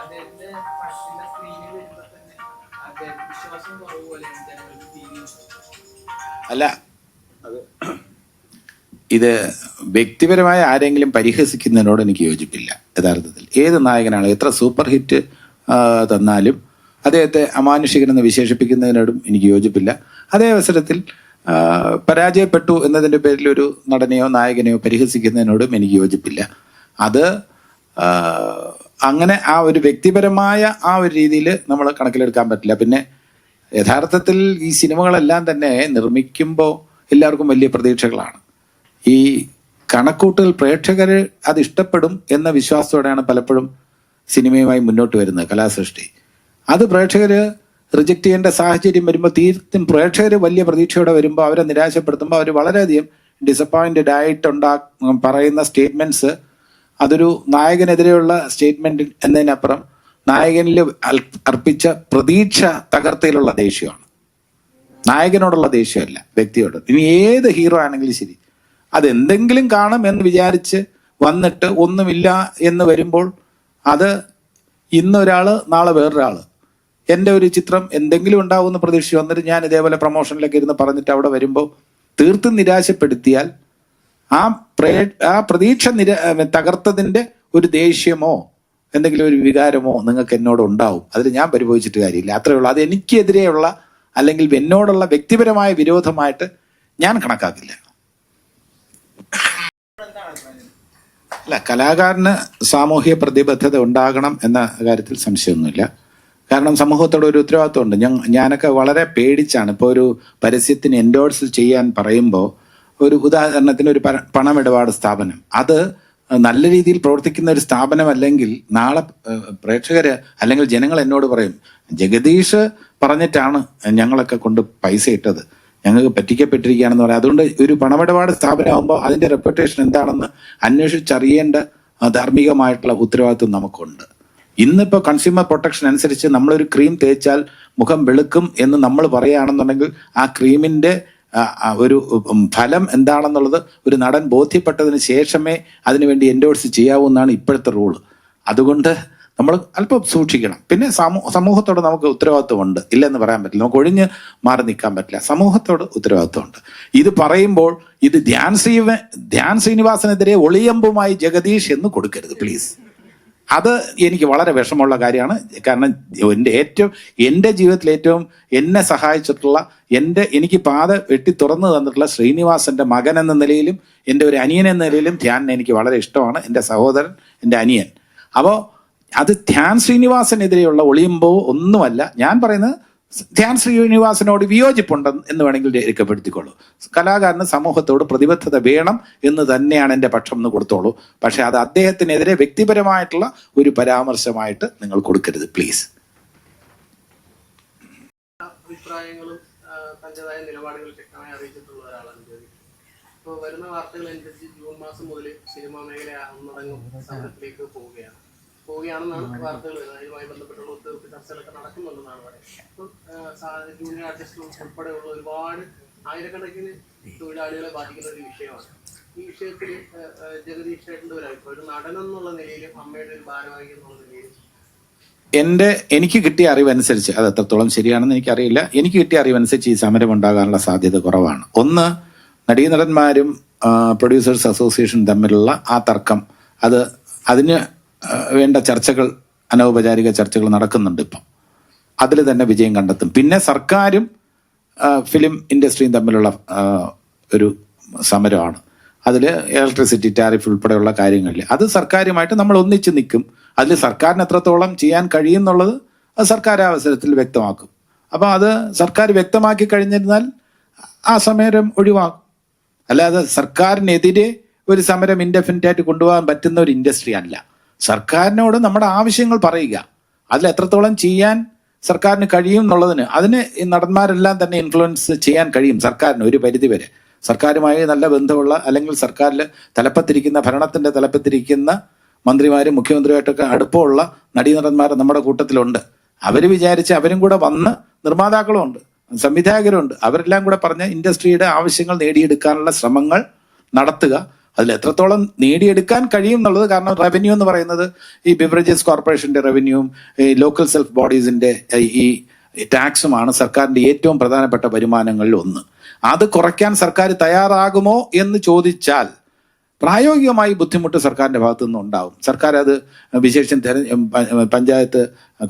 അദ്ദേഹത്തിന്റെ ഫസ്റ്റിന്റെ സ്ക്രീനിൽ വരുമ്പോ തന്നെ അദ്ദേഹം വിശ്വാസം കുറവ് പോലെയാണ് ജനങ്ങൾക്ക് ഫീൽ ചെയ്യുന്നത്. അല്ല, അത് ഇത് വ്യക്തിപരമായ ആരെങ്കിലും പരിഹസിക്കുന്നതിനോട് എനിക്ക് യോജിപ്പില്ല. യഥാർത്ഥത്തിൽ ഏത് നായകനാണ് എത്ര സൂപ്പർ ഹിറ്റ് തന്നാലും അദ്ദേഹത്തെ അമാനുഷികനെന്ന് വിശേഷിപ്പിക്കുന്നതിനോടും എനിക്ക് യോജിപ്പില്ല. അതേ അവസരത്തിൽ പരാജയപ്പെട്ടു എന്നതിൻ്റെ പേരിൽ ഒരു നടനെയോ നായകനെയോ പരിഹസിക്കുന്നതിനോടും എനിക്ക് യോജിപ്പില്ല. അത് അങ്ങനെ ആ ഒരു വ്യക്തിപരമായ ആ ഒരു രീതിയിൽ നമ്മൾ കണക്കിലെടുക്കാൻ പറ്റില്ല. പിന്നെ യഥാർത്ഥത്തിൽ ഈ സിനിമകളെല്ലാം തന്നെ നിർമ്മിക്കുമ്പോൾ എല്ലാവർക്കും വലിയ പ്രതീക്ഷകളാണ്. ഈ കണക്കൂട്ടൽ പ്രേക്ഷകർ അത് ഇഷ്ടപ്പെടും എന്ന വിശ്വാസത്തോടെയാണ് പലപ്പോഴും സിനിമയുമായി മുന്നോട്ട് വരുന്നത് കലാസൃഷ്ടി. അത് പ്രേക്ഷകർ റിജക്റ്റ് ചെയ്യേണ്ട സാഹചര്യം വരുമ്പോൾ തീർത്തും പ്രേക്ഷകർ വലിയ പ്രതീക്ഷയോടെ വരുമ്പോൾ അവരെ നിരാശപ്പെടുത്തുമ്പോൾ അവർ വളരെയധികം ഡിസപ്പോയിന്റഡ് പറയുന്ന സ്റ്റേറ്റ്മെന്റ്സ് അതൊരു നായകനെതിരെയുള്ള സ്റ്റേറ്റ്മെന്റ് എന്നതിനപ്പുറം നായകനിൽ അർപ്പിച്ച പ്രതീക്ഷ തകർത്തയിലുള്ള ദേഷ്യമാണ്. നായകനോടുള്ള ദേഷ്യമല്ല, വ്യക്തിയോട്. ഇനി ഏത് ഹീറോ ആണെങ്കിലും ശരി, അതെന്തെങ്കിലും കാണും എന്ന് വിചാരിച്ച് വന്നിട്ട് ഒന്നുമില്ല എന്ന് വരുമ്പോൾ അത് ഇന്നൊരാള് നാളെ വേറൊരാള്, എൻ്റെ ഒരു ചിത്രം എന്തെങ്കിലും ഉണ്ടാവുമെന്ന് പ്രതീക്ഷിച്ച് വന്നിട്ട് ഞാൻ ഇതേപോലെ പ്രൊമോഷനിലൊക്കെ ഇരുന്ന് പറഞ്ഞിട്ട് അവിടെ വരുമ്പോൾ തീർത്തും നിരാശപ്പെടുത്തിയാൽ ആ പ്രതീക്ഷ തകർത്തതിൻ്റെ ഒരു ദേഷ്യമോ എന്തെങ്കിലും ഒരു വികാരമോ നിങ്ങൾക്ക് എന്നോട് ഉണ്ടാവും. അതിൽ ഞാൻ പരിഭവിച്ചിട്ട് കാര്യമില്ല. അത്രയേ ഉള്ളൂ. അത് എനിക്കെതിരെയുള്ള അല്ലെങ്കിൽ എന്നോടുള്ള വ്യക്തിപരമായ വിരോധമായിട്ട് ഞാൻ കണക്കാക്കില്ല. അല്ല, കലാകാരന് സാമൂഹിക പ്രതിബദ്ധത ഉണ്ടാകണം എന്ന കാര്യത്തിൽ സംശയമൊന്നുമില്ല. കാരണം സമൂഹത്തോട് ഒരു ഉത്തരവാദിത്വമുണ്ട്. ഞാനൊക്കെ വളരെ പേടിച്ചാണ് ഇപ്പോൾ ഒരു പരസ്യത്തിന് എൻഡോഴ്സ് ചെയ്യാൻ പറയുമ്പോൾ, ഒരു ഉദാഹരണത്തിന് ഒരു പണമിടപാട് സ്ഥാപനം, അത് നല്ല രീതിയിൽ പ്രവർത്തിക്കുന്ന ഒരു സ്ഥാപനമല്ലെങ്കിൽ നാളെ പ്രേക്ഷകര് അല്ലെങ്കിൽ ജനങ്ങൾ എന്നോട് പറയും, ജഗദീഷ് പറഞ്ഞിട്ടാണ് ഞങ്ങളൊക്കെ കൊണ്ട് പൈസ ഇട്ടത്, ഞങ്ങൾക്ക് പറ്റിക്കപ്പെട്ടിരിക്കുകയാണെന്ന് പറയാം. അതുകൊണ്ട് ഒരു പണമിടപാട് സ്ഥാപനമാകുമ്പോൾ അതിന്റെ റെപ്യൂട്ടേഷൻ എന്താണെന്ന് അന്വേഷിച്ചറിയേണ്ട ധാർമ്മികമായിട്ടുള്ള ഉത്തരവാദിത്വം നമുക്കുണ്ട്. ഇന്നിപ്പോൾ കൺസ്യൂമർ പ്രൊട്ടക്ഷൻ അനുസരിച്ച് നമ്മളൊരു ക്രീം തേച്ചാൽ മുഖം വെളുക്കും എന്ന് നമ്മൾ പറയുകയാണെന്നുണ്ടെങ്കിൽ ആ ക്രീമിന്റെ ഒരു ഫലം എന്താണെന്നുള്ളത് ഒരു നടൻ ബോധ്യപ്പെട്ടതിന് ശേഷമേ അതിനുവേണ്ടി എൻഡോഴ്സ് ചെയ്യാവൂ എന്നാണ് ഇപ്പോഴത്തെ റൂള്. അതുകൊണ്ട് നമ്മൾ അല്പം സൂക്ഷിക്കണം. പിന്നെ സമൂഹത്തോട് നമുക്ക് ഉത്തരവാദിത്വമുണ്ട്, ഇല്ലെന്ന് പറയാൻ പറ്റില്ല. നമുക്ക് ഒഴിഞ്ഞ് മാറി നിൽക്കാൻ പറ്റില്ല. സമൂഹത്തോട് ഉത്തരവാദിത്വമുണ്ട്. ഇത് പറയുമ്പോൾ ഇത് ധ്യാൻ ശ്രീനിവാസനെതിരെ ഒളിയമ്പുമായി ജഗദീഷ് എന്ന് കൊടുക്കരുത് പ്ലീസ്. അത് എനിക്ക് വളരെ വിഷമമുള്ള കാര്യമാണ്. കാരണം എൻ്റെ ജീവിതത്തിൽ ഏറ്റവും എന്നെ സഹായിച്ചിട്ടുള്ള എനിക്ക് പാത വെട്ടി തുറന്നു തന്നിട്ടുള്ള ശ്രീനിവാസന്റെ മകൻ എന്ന നിലയിലും എൻ്റെ ഒരു അനിയൻ എന്ന നിലയിലും ധ്യാൻ എനിക്ക് വളരെ ഇഷ്ടമാണ്. എൻ്റെ സഹോദരൻ, എൻ്റെ അനിയൻ. അപ്പോൾ അത് ധ്യാൻ ശ്രീനിവാസനെതിരെയുള്ള ഒളിയുമ്പോ ഒന്നുമല്ല. ഞാൻ പറയുന്നത് ധ്യാൻ ശ്രീനിവാസനോട് വിയോജിപ്പുണ്ട് എന്ന് വേണമെങ്കിൽ രേഖപ്പെടുത്തിക്കോളൂ. കലാകാരന് സമൂഹത്തോട് പ്രതിബദ്ധത വേണം എന്ന് തന്നെയാണ് എൻ്റെ പക്ഷം എന്ന് കൊടുത്തോളൂ. പക്ഷെ അത് അദ്ദേഹത്തിനെതിരെ വ്യക്തിപരമായിട്ടുള്ള ഒരു പരാമർശമായിട്ട് നിങ്ങൾ കൊടുക്കരുത് പ്ലീസ്. അഭിപ്രായങ്ങളും തന്റേതായ നിലപാടുകൾ ശക്തമായി അറിയിച്ചിട്ടുള്ള ഒരാളാണ് ജ്യോതി. ഇപ്പോൾ വരുന്ന വാർത്തകൾ അനുസരിച്ച് ജൂൺ മാസം മുതൽ സിനിമാ മേഖല ഒന്നടങ്കം സമരത്തിലേക്ക് പോവുകയാണെന്നാണ് വാർത്തകൾ വരുന്നത്. അതുമായി ബന്ധപ്പെട്ടുള്ള ഒത്തുതീർപ്പ് ചർച്ചകളൊക്കെ നടക്കുന്നുണ്ടെന്നാണ് പറയുന്നത്. ഇപ്പം ജൂനിയർ ആർട്ടിസ്റ്റുകൾ ഉൾപ്പെടെയുള്ള ഒരുപാട് ആയിരക്കണക്കിന് തൊഴിലാളികളെ ബാധിക്കുന്ന ഒരു വിഷയമാണ്. ഈ വിഷയത്തിൽ ജഗദീഷ് ചേട്ടൻ്റെ ഒരു അഭിപ്രായം, ഒരു നടനെന്നുള്ള നിലയിലും അമ്മയുടെ ഒരു ഭാരവാഹി എന്നുള്ള നിലയിലും എനിക്ക് കിട്ടിയ അറിവനുസരിച്ച്, അത് എത്രത്തോളം ശരിയാണെന്ന് എനിക്കറിയില്ല, എനിക്ക് കിട്ടിയ അറിവനുസരിച്ച് ഈ സമരം ഉണ്ടാകാനുള്ള സാധ്യത കുറവാണ്. ഒന്ന്, നടീനടന്മാരും പ്രൊഡ്യൂസേഴ്സ് അസോസിയേഷൻ തമ്മിലുള്ള ആ തർക്കം, അതിന് വേണ്ട ചർച്ചകൾ, അനൗപചാരിക ചർച്ചകൾ നടക്കുന്നുണ്ട് ഇപ്പം. അതിൽ തന്നെ വിജയം കണ്ടെത്തും. പിന്നെ സർക്കാരും ഫിലിം ഇൻഡസ്ട്രിയും തമ്മിലുള്ള ഒരു സമരമാണ്. അതിൽ ഇലക്ട്രിസിറ്റി ടാരിഫ് ഉൾപ്പെടെയുള്ള കാര്യങ്ങളിൽ അത് സർക്കാരുമായിട്ട് നമ്മൾ ഒന്നിച്ച് നിൽക്കും. അതിൽ സർക്കാരിന് എത്രത്തോളം ചെയ്യാൻ കഴിയുന്നുള്ളത് അത് സർക്കാർ ആ അവസരത്തിൽ വ്യക്തമാക്കും. അപ്പോൾ അത് സർക്കാർ വ്യക്തമാക്കി കഴിഞ്ഞിരുന്നാൽ ആ സമരം ഒഴിവാക്കും. അല്ലാതെ സർക്കാരിനെതിരെ ഒരു സമരം ഇൻഡെഫിനിറ്റായിട്ട് കൊണ്ടുപോകാൻ പറ്റുന്ന ഒരു ഇൻഡസ്ട്രി അല്ല. സർക്കാരിനോട് നമ്മുടെ ആവശ്യങ്ങൾ പറയുക, അതിൽ എത്രത്തോളം ചെയ്യാൻ സർക്കാരിന് കഴിയും എന്നുള്ളതിന് അതിന് ഈ നടന്മാരെല്ലാം തന്നെ ഇൻഫ്ലുവൻസ് ചെയ്യാൻ കഴിയും സർക്കാരിന് ഒരു പരിധിവരെ. സർക്കാരുമായി നല്ല ബന്ധമുള്ള അല്ലെങ്കിൽ സർക്കാരിൽ ഭരണത്തിന്റെ തലപ്പത്തിരിക്കുന്ന മന്ത്രിമാരും മുഖ്യമന്ത്രിയുമായിട്ടൊക്കെ അടുപ്പമുള്ള നടീനടന്മാർ നമ്മുടെ കൂട്ടത്തിലുണ്ട്. അവർ വിചാരിച്ച് അവരും കൂടെ വന്ന്, നിർമ്മാതാക്കളും ഉണ്ട്, സംവിധായകരുണ്ട്, അവരെല്ലാം കൂടെ പറഞ്ഞ് ഇൻഡസ്ട്രിയുടെ ആവശ്യങ്ങൾ നേടിയെടുക്കാനുള്ള ശ്രമങ്ങൾ നടത്തുക. അതിൽ എത്രത്തോളം നേടിയെടുക്കാൻ കഴിയും എന്നുള്ളത്, കാരണം റവന്യൂ എന്ന് പറയുന്നത് ഈ ബിവറേജസ് കോർപ്പറേഷന്റെ റവന്യൂവും ഈ ലോക്കൽ സെൽഫ് ബോഡീസിന്റെ ഈ ടാക്സുമാണ് സർക്കാരിന്റെ ഏറ്റവും പ്രധാനപ്പെട്ട വരുമാനങ്ങളിൽ ഒന്ന്. അത് കുറയ്ക്കാൻ സർക്കാർ തയ്യാറാകുമോ എന്ന് ചോദിച്ചാൽ പ്രായോഗികമായി ബുദ്ധിമുട്ട് സർക്കാരിന്റെ ഭാഗത്തു നിന്നും ഉണ്ടാവും. സർക്കാർ അത് വിശേഷം പഞ്ചായത്ത്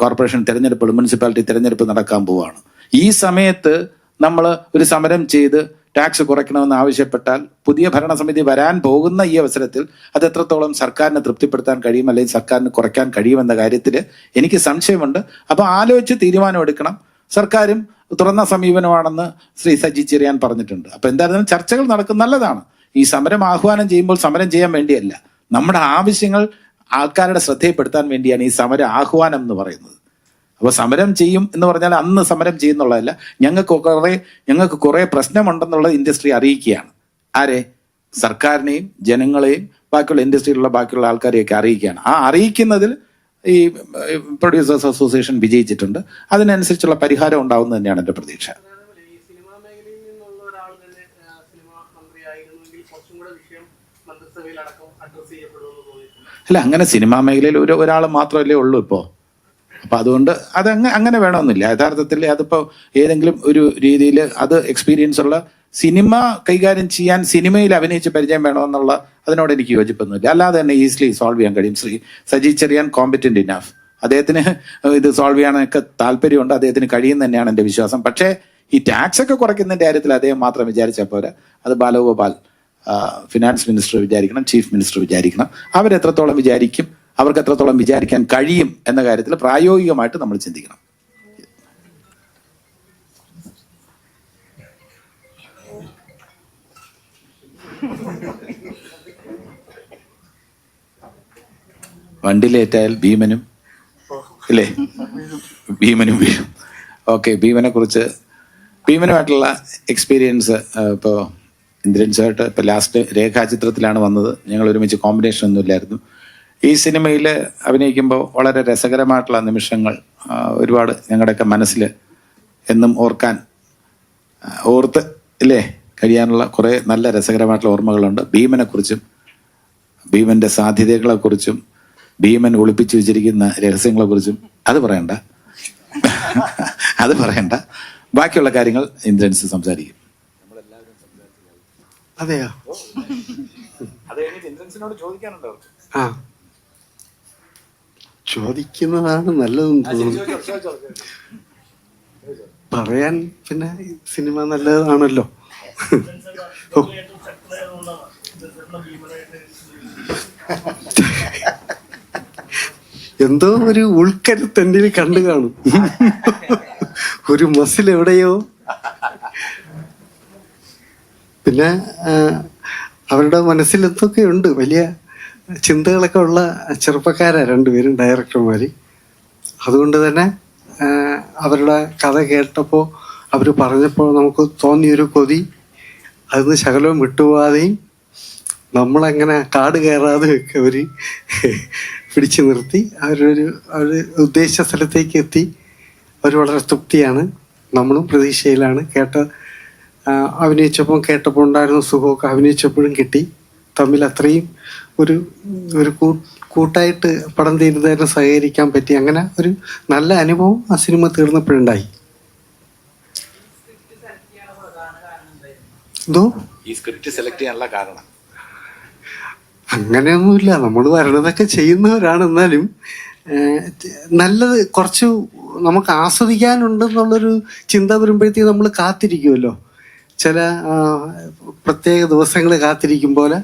കോർപ്പറേഷൻ തെരഞ്ഞെടുപ്പ്, മുനിസിപ്പാലിറ്റി തെരഞ്ഞെടുപ്പ് നടക്കാൻ പോവുകയാണ്. ഈ സമയത്ത് നമ്മൾ ഒരു സമരം ചെയ്ത് ടാക്സ് കുറയ്ക്കണമെന്ന് ആവശ്യപ്പെട്ടാൽ പുതിയ ഭരണസമിതി വരാൻ പോകുന്ന ഈ അവസരത്തിൽ അത് എത്രത്തോളം സർക്കാരിനെ തൃപ്തിപ്പെടുത്താൻ കഴിയും അല്ലെങ്കിൽ സർക്കാരിന് കുറയ്ക്കാൻ കഴിയുമെന്ന കാര്യത്തിൽ എനിക്ക് സംശയമുണ്ട്. അപ്പോൾ ആലോചിച്ച് തീരുമാനമെടുക്കണം. സർക്കാരും തുറന്ന സമീപനമാണെന്ന് ശ്രീ സജി ചെറിയാൻ പറഞ്ഞിട്ടുണ്ട്. അപ്പൊ എന്തായാലും ചർച്ചകൾ നടക്കും, നല്ലതാണ്. ഈ സമരം ആഹ്വാനം ചെയ്യുമ്പോൾ സമരം ചെയ്യാൻ വേണ്ടിയല്ല, നമ്മുടെ ആവശ്യങ്ങൾ ആൾക്കാരുടെ ശ്രദ്ധയിൽപ്പെടുത്താൻ വേണ്ടിയാണ് ഈ സമര ആഹ്വാനം എന്ന് പറയുന്നത്. അപ്പോൾ സമരം ചെയ്യും എന്ന് പറഞ്ഞാൽ അന്ന് സമരം ചെയ്യുന്നുള്ളതല്ല, ഞങ്ങൾക്ക് കുറെ പ്രശ്നമുണ്ടെന്നുള്ളത് ഇൻഡസ്ട്രി അറിയിക്കുകയാണ്. ആരെ? സർക്കാരിനെയും ജനങ്ങളെയും ബാക്കിയുള്ള ഇൻഡസ്ട്രിയിലുള്ള ബാക്കിയുള്ള ആൾക്കാരെയൊക്കെ അറിയിക്കുകയാണ്. ആ അറിയിക്കുന്നതിൽ ഈ പ്രൊഡ്യൂസേഴ്സ് അസോസിയേഷൻ വിജയിച്ചിട്ടുണ്ട്. അതിനനുസരിച്ചുള്ള പരിഹാരം ഉണ്ടാവുമെന്ന് തന്നെയാണ് എൻ്റെ പ്രതീക്ഷ. സിനിമാ മേഖലയിൽ നിന്നുള്ള ഒരാൾ തന്നെ സിനിമാ മന്ത്രിയായിരുന്നെങ്കിൽ കുറച്ചും കൂടെ വിഷയം മന്ത്രിസഭയിലടക്കം അഡ്രസ് ചെയ്യപ്പെടുമെന്ന് തോന്നിയിട്ടുണ്ട്. അല്ല, അങ്ങനെ സിനിമാ മേഖലയിൽ ഒരാൾ മാത്രമല്ലേ ഉള്ളൂ ഇപ്പോൾ. അപ്പം അതുകൊണ്ട് അത് അങ്ങനെ വേണമെന്നില്ല. യഥാർത്ഥത്തിൽ അതിപ്പോൾ ഏതെങ്കിലും ഒരു രീതിയിൽ അത് എക്സ്പീരിയൻസ് ഉള്ള സിനിമ കൈകാര്യം ചെയ്യാൻ സിനിമയിൽ അഭിനയിച്ച് പരിചയം വേണമെന്നുള്ള അതിനോട് എനിക്ക് യോജിപ്പൊന്നുമില്ല. അല്ലാതെ തന്നെ ഈസിലി സോൾവ് ചെയ്യാൻ കഴിയും. സജി ചെറിയാൻ കോമ്പറ്റന്റ് ഇനഫ്, അദ്ദേഹത്തിന് ഇത് സോൾവ് ചെയ്യാനൊക്കെ താല്പര്യമുണ്ട്, അദ്ദേഹത്തിന് കഴിയും തന്നെയാണ് എൻ്റെ വിശ്വാസം. പക്ഷേ ഈ ടാക്സ് ഒക്കെ കുറയ്ക്കുന്നതിൻ്റെ കാര്യത്തിൽ അദ്ദേഹം മാത്രം വിചാരിച്ചാൽ പോരാ, അത് ബാലഗോപാൽ ഫിനാൻസ് മിനിസ്റ്റർ വിചാരിക്കണം, ചീഫ് മിനിസ്റ്റർ വിചാരിക്കണം. അവരെത്രത്തോളം വിചാരിക്കും, അവർക്ക് എത്രത്തോളം വിചാരിക്കാൻ കഴിയും എന്ന കാര്യത്തിൽ പ്രായോഗികമായിട്ട് നമ്മൾ ചിന്തിക്കണം. വണ്ടിയിലേറ്റാൽ ഭീമനും ഇല്ലേ, ഭീമനും വീഴും. ഓക്കെ, ഭീമനുമായിട്ടുള്ള എക്സ്പീരിയൻസ് ഇപ്പോൾ ഇന്ദ്രൻസായിട്ട് ഇപ്പോൾ ലാസ്റ്റ് രേഖാചിത്രത്തിലാണ് വന്നത്. ഞങ്ങൾ ഒരുമിച്ച് കോമ്പിനേഷൻ ഒന്നുമില്ലായിരുന്നു. ഈ സിനിമയിൽ അഭിനയിക്കുമ്പോൾ വളരെ രസകരമായിട്ടുള്ള നിമിഷങ്ങൾ ഒരുപാട് ഞങ്ങളുടെയൊക്കെ മനസ്സിൽ എന്നും ഓർത്ത് ഇല്ലേ കഴിയാനുള്ള കുറേ നല്ല രസകരമായിട്ടുള്ള ഓർമ്മകളുണ്ട്. ഭീമനെക്കുറിച്ചും ഭീമന്റെ സാധ്യതകളെക്കുറിച്ചും ഭീമൻ ഒളിപ്പിച്ചു വെച്ചിരിക്കുന്ന രഹസ്യങ്ങളെക്കുറിച്ചും അത് പറയണ്ട. ബാക്കിയുള്ള കാര്യങ്ങൾ ഇന്ദ്രൻസ് സംസാരിക്കും. അതെയോ? ആ, ചോദിക്കുന്നതാണ് നല്ലതെന്ന് തോന്നുന്നു. പറയാൻ പിന്നെ സിനിമ നല്ലതാണല്ലോ. ഓ, എന്തോ ഒരു ഉൾക്കരുത്ത് എൻ്റെ കണ്ടു കാണും. ഒരു മസിൽ എവിടെയോ. പിന്നെ അവരുടെ മനസ്സിൽ എന്തൊക്കെയുണ്ട്, വലിയ ചിന്തകളൊക്കെ ഉള്ള ചെറുപ്പക്കാരാണ് രണ്ടുപേരും ഡയറക്ടർമാർ. അതുകൊണ്ട് തന്നെ അവരുടെ കഥ കേട്ടപ്പോൾ, അവർ പറഞ്ഞപ്പോൾ നമുക്ക് തോന്നിയൊരു കൊതി അതിന് ശകലവും വിട്ടുപോകാതെയും നമ്മളങ്ങനെ കാട് കയറാതെയും ഒക്കെ അവർ പിടിച്ചു നിർത്തി അവർ ഉദ്ദേശിച്ച സ്ഥലത്തേക്ക് എത്തി. അവർ വളരെ തൃപ്തിയാണ്, നമ്മളും പ്രതീക്ഷയിലാണ്. അഭിനയിച്ചപ്പോൾ കേട്ടപ്പോൾ ഉണ്ടായിരുന്ന സുഖമൊക്കെ അഭിനയിച്ചപ്പോഴും കിട്ടി. തമ്മിൽ അത്രയും ഒരു കൂട്ടായിട്ട് പടം തീരുന്നതിന് സഹകരിക്കാൻ പറ്റി. അങ്ങനെ ഒരു നല്ല അനുഭവം ആ സിനിമ തീർന്നപ്പോഴുണ്ടായി. എന്തോ ഈ സ്ക്രിപ്റ്റ് സെലക്ട് ചെയ്യാനുള്ള കാരണം അങ്ങനെയൊന്നുമില്ല, നമ്മൾ വരണതൊക്കെ ചെയ്യുന്നവരാണ്. എന്നാലും നല്ലത് കുറച്ച് നമുക്ക് ആസ്വദിക്കാനുണ്ടെന്നുള്ളൊരു ചിന്ത വരുമ്പോഴത്തേക്ക് നമ്മൾ കാത്തിരിക്കുമല്ലോ. ചില പ്രത്യേക ദിവസങ്ങൾ കാത്തിരിക്കും പോലെ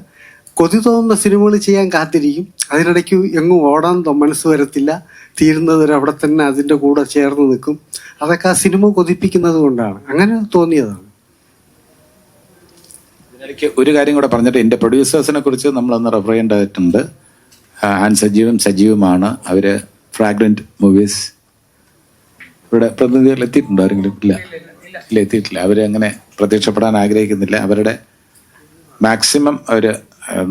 കൊതി തോന്നുന്ന സിനിമകൾ ചെയ്യാൻ കാത്തിരിക്കും. അതിനിടയ്ക്ക് എങ്ങും ഓടാൻ മനസ്സ് വരത്തില്ല. തീരുന്നവരെ അവിടെ തന്നെ അതിൻ്റെ കൂടെ ചേർന്ന് നിൽക്കും. അതൊക്കെ ആ സിനിമ കൊതിപ്പിക്കുന്നത് കൊണ്ടാണ്, അങ്ങനെ തോന്നിയതാണ്. ഇതിനിടയ്ക്ക് ഒരു കാര്യം കൂടെ പറഞ്ഞിട്ട്, എൻ്റെ പ്രൊഡ്യൂസേഴ്സിനെ കുറിച്ച് നമ്മളൊന്ന് റെഫർ ചെയ്യേണ്ടതായിട്ടുണ്ട്. ആൻ സജീവുമാണ്. അവര് ഫ്രാഗ്രന്റ് മൂവീസ് ഇവിടെ പ്രതിനിധികൾ എത്തിയിട്ടുണ്ടോ? ആരെങ്കിലും? ഇല്ല, എത്തിയിട്ടില്ല. അവരങ്ങനെ പ്രത്യക്ഷപ്പെടാൻ ആഗ്രഹിക്കുന്നില്ല. അവരുടെ മാക്സിമം അവർ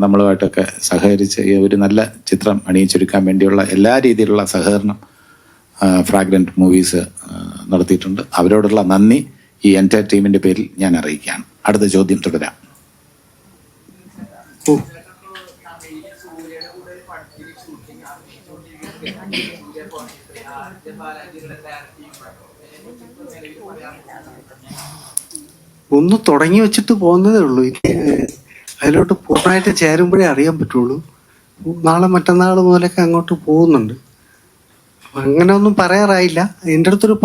നമ്മളുമായിട്ടൊക്കെ സഹകരിച്ച് ഈ ഒരു നല്ല ചിത്രം അണിയിച്ചൊരുക്കാൻ വേണ്ടിയുള്ള എല്ലാ രീതിയിലുള്ള സഹകരണം ഫ്രാഗ്രന്റ് മൂവീസ് നടത്തിയിട്ടുണ്ട്. അവരോടുള്ള നന്ദി ഈ എൻറ്റയർ ടീമിന്റെ പേരിൽ ഞാൻ അറിയിക്കുകയാണ്. അടുത്ത ചോദ്യം തുടരാം. ഒന്ന് തുടങ്ങി വെച്ചിട്ട് പോകുന്നതേ ഉള്ളൂ. അതിലോട്ട് പൂർണ്ണമായിട്ട് ചേരുമ്പോഴേ അറിയാൻ പറ്റുള്ളൂ. നാളെ മറ്റന്നാൾ മുതലൊക്കെ അങ്ങോട്ട് പോകുന്നുണ്ട്. അങ്ങനെ ഒന്നും പറയാറായില്ല. എൻ്റെ അടുത്തൊരു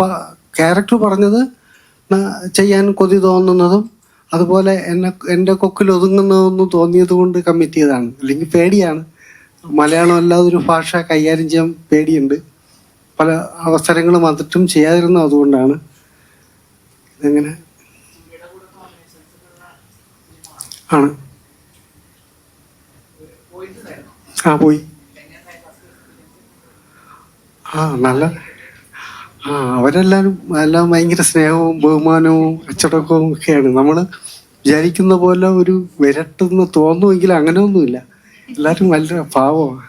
ക്യാരക്ടർ പറഞ്ഞത് ചെയ്യാൻ കൊതി തോന്നുന്നതും അതുപോലെ എൻ്റെ കൊക്കിൽ ഒതുങ്ങുന്നതെന്നും തോന്നിയത് കൊണ്ട് കമ്മിറ്റ് ചെയ്തതാണ്. അല്ലെങ്കിൽ പേടിയാണ്. മലയാളം അല്ലാതെ ഒരു ഭാഷ കൈകാര്യം ചെയ്യാൻ പേടിയുണ്ട്. പല അവസരങ്ങളും വന്നിട്ടും ചെയ്യാതിരുന്നു. അതുകൊണ്ടാണ് ഇതെങ്ങനെ ആണ്. പോയി. നല്ല അവരെല്ലാവരും എല്ലാം ഭയങ്കര സ്നേഹവും ബഹുമാനവും അച്ചടക്കവും ഒക്കെയാണ്. നമ്മൾ വിചാരിക്കുന്ന പോലെ ഒരു വിരട്ടെന്ന് തോന്നുമെങ്കിൽ അങ്ങനെയൊന്നുമില്ല. എല്ലാവരും വളരെ പാവമാണ്.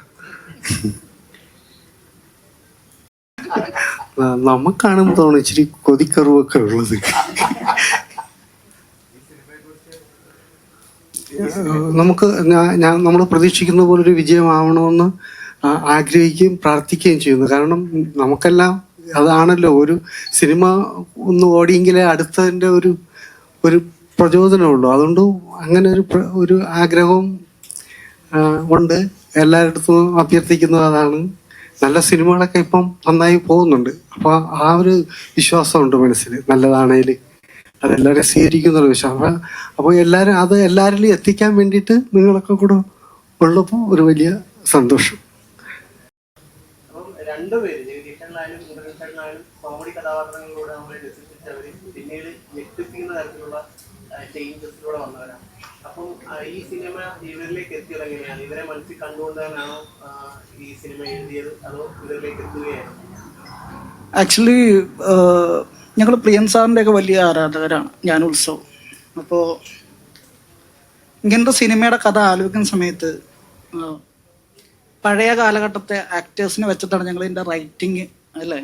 നമുക്കാണെന്ന് തോന്നുന്നു ഇച്ചിരി കൊതിക്കറിവൊക്കെ ഉള്ളത്. നമുക്ക് നമ്മൾ പ്രതീക്ഷിക്കുന്ന പോലൊരു വിജയമാവണമെന്ന് ആഗ്രഹിക്കുകയും പ്രാർത്ഥിക്കുകയും ചെയ്യുന്നു. കാരണം നമുക്കെല്ലാം അതാണല്ലോ, ഒരു സിനിമ ഒന്ന് ഓടിയെങ്കിലേ അടുത്തതിൻ്റെ ഒരു പ്രചോദനമുള്ളൂ. അതുകൊണ്ട് അങ്ങനെ ഒരു ആഗ്രഹവും കൊണ്ട് എല്ലായിടത്തും അഭ്യർത്ഥിക്കുന്നത് അതാണ്. നല്ല സിനിമകളൊക്കെ ഇപ്പം നന്നായി പോകുന്നുണ്ട്. അപ്പോൾ ആ ഒരു വിശ്വാസമുണ്ട് മനസ്സിൽ, നല്ലതാണേൽ അതെല്ലാവരും സ്വീകരിക്കുന്നൊരു വിശ്വാസം. അപ്പോൾ എല്ലാവരിലും എത്തിക്കാൻ വേണ്ടിയിട്ട് നിങ്ങളൊക്കെ കൂടെ ഉള്ളപ്പോൾ ഒരു വലിയ സന്തോഷം. അപ്പം രണ്ടുപേര് ജഗദീഷനായാലും ഇന്ദ്രൻസേട്ടനായാലും കോമഡി കഥാപാത്രങ്ങളിലൂടെ നമ്മളെ രസിപ്പിച്ചവർ പിന്നീട് ഞെട്ടിപ്പിക്കുന്ന തരത്തിലുള്ള ചേഞ്ചസിലൂടെ വന്നവരാണ്. അപ്പം ഈ സിനിമ ഇവരിലേക്ക് എത്തിയത് എങ്ങനെയാണ്? ഇവരെ മനസ്സിൽ കണ്ടുകൊണ്ടാണോ ഈ സിനിമ എഴുതിയത്, അതോ ഇവരിലേക്ക് എത്തുകയായിരുന്നു? ആക്ച്വലി ഞങ്ങൾ പ്രിയൻ സാറിൻ്റെ ഒക്കെ വലിയ ആരാധകരാണ്, ഞാൻ ഉത്സവം. അപ്പോൾ ഇങ്ങനത്തെ സിനിമയുടെ കഥ ആലോചിക്കുന്ന സമയത്ത് പഴയ കാലഘട്ടത്തെ ആക്ടേഴ്സിനെ വെച്ചിട്ടാണ് ഞങ്ങൾ ഇതിൻ്റെ റൈറ്റിങ്, അല്ലേ?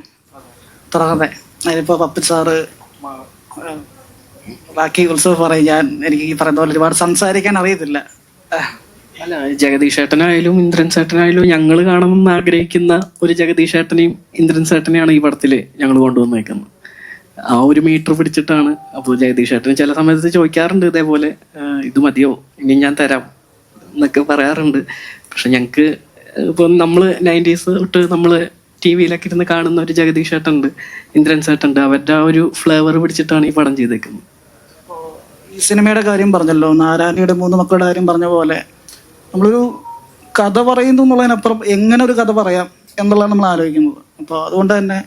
അതെ. അതിലിപ്പോൾ പപ്പി സാറ്, ബാക്കി ഉത്സവം പറയും. എനിക്ക് ഈ പറയുന്ന പോലെ ഒരുപാട് സംസാരിക്കാൻ അറിയത്തില്ല. അല്ല, ജഗദീഷ് ഏട്ടനായാലും ഇന്ദ്രൻ ചേട്ടനായാലും ഞങ്ങൾ കാണണമെന്ന് ആഗ്രഹിക്കുന്ന ഒരു ജഗദീഷ് ഏട്ടനെയും ഇന്ദ്രൻ ചേട്ടനെയാണ് ഈ പടത്തിൽ ഞങ്ങൾ കൊണ്ടുവന്നേക്കുന്നത്. ആ ഒരു മീറ്റർ പിടിച്ചിട്ടാണ്. അപ്പോൾ ജഗദീഷ് ഏട്ടന് ചില സമയത്ത് ചോദിക്കാറുണ്ട് ഇതേപോലെ, ഇത് മതിയോ, ഇനി ഞാൻ തരാം എന്നൊക്കെ പറയാറുണ്ട്. പക്ഷെ ഞങ്ങൾക്ക് ഇപ്പം നമ്മൾ 90s തൊട്ട് നമ്മൾ TV-ലൊക്കെ ഇരുന്ന് കാണുന്ന ഒരു ജഗദീഷ് ഏട്ടനുണ്ട്, ഇന്ദ്രൻ ചേട്ടനുണ്ട്. അവരുടെ ആ ഒരു ഫ്ലേവർ പിടിച്ചിട്ടാണ് ഈ പടം ചെയ്തേക്കുന്നത്. ഈ സിനിമയുടെ കാര്യം പറഞ്ഞല്ലോ, നാരായണിയുടെ 3 മക്കളുടെ കാര്യം പറഞ്ഞ പോലെ നമ്മളൊരു കഥ പറയുന്നു എന്നുള്ളതിനപ്പുറം എങ്ങനെ ഒരു കഥ പറയാം എന്നുള്ളതാണ് നമ്മൾ ആലോചിക്കുന്നത്. അപ്പോൾ അതുകൊണ്ട് തന്നെ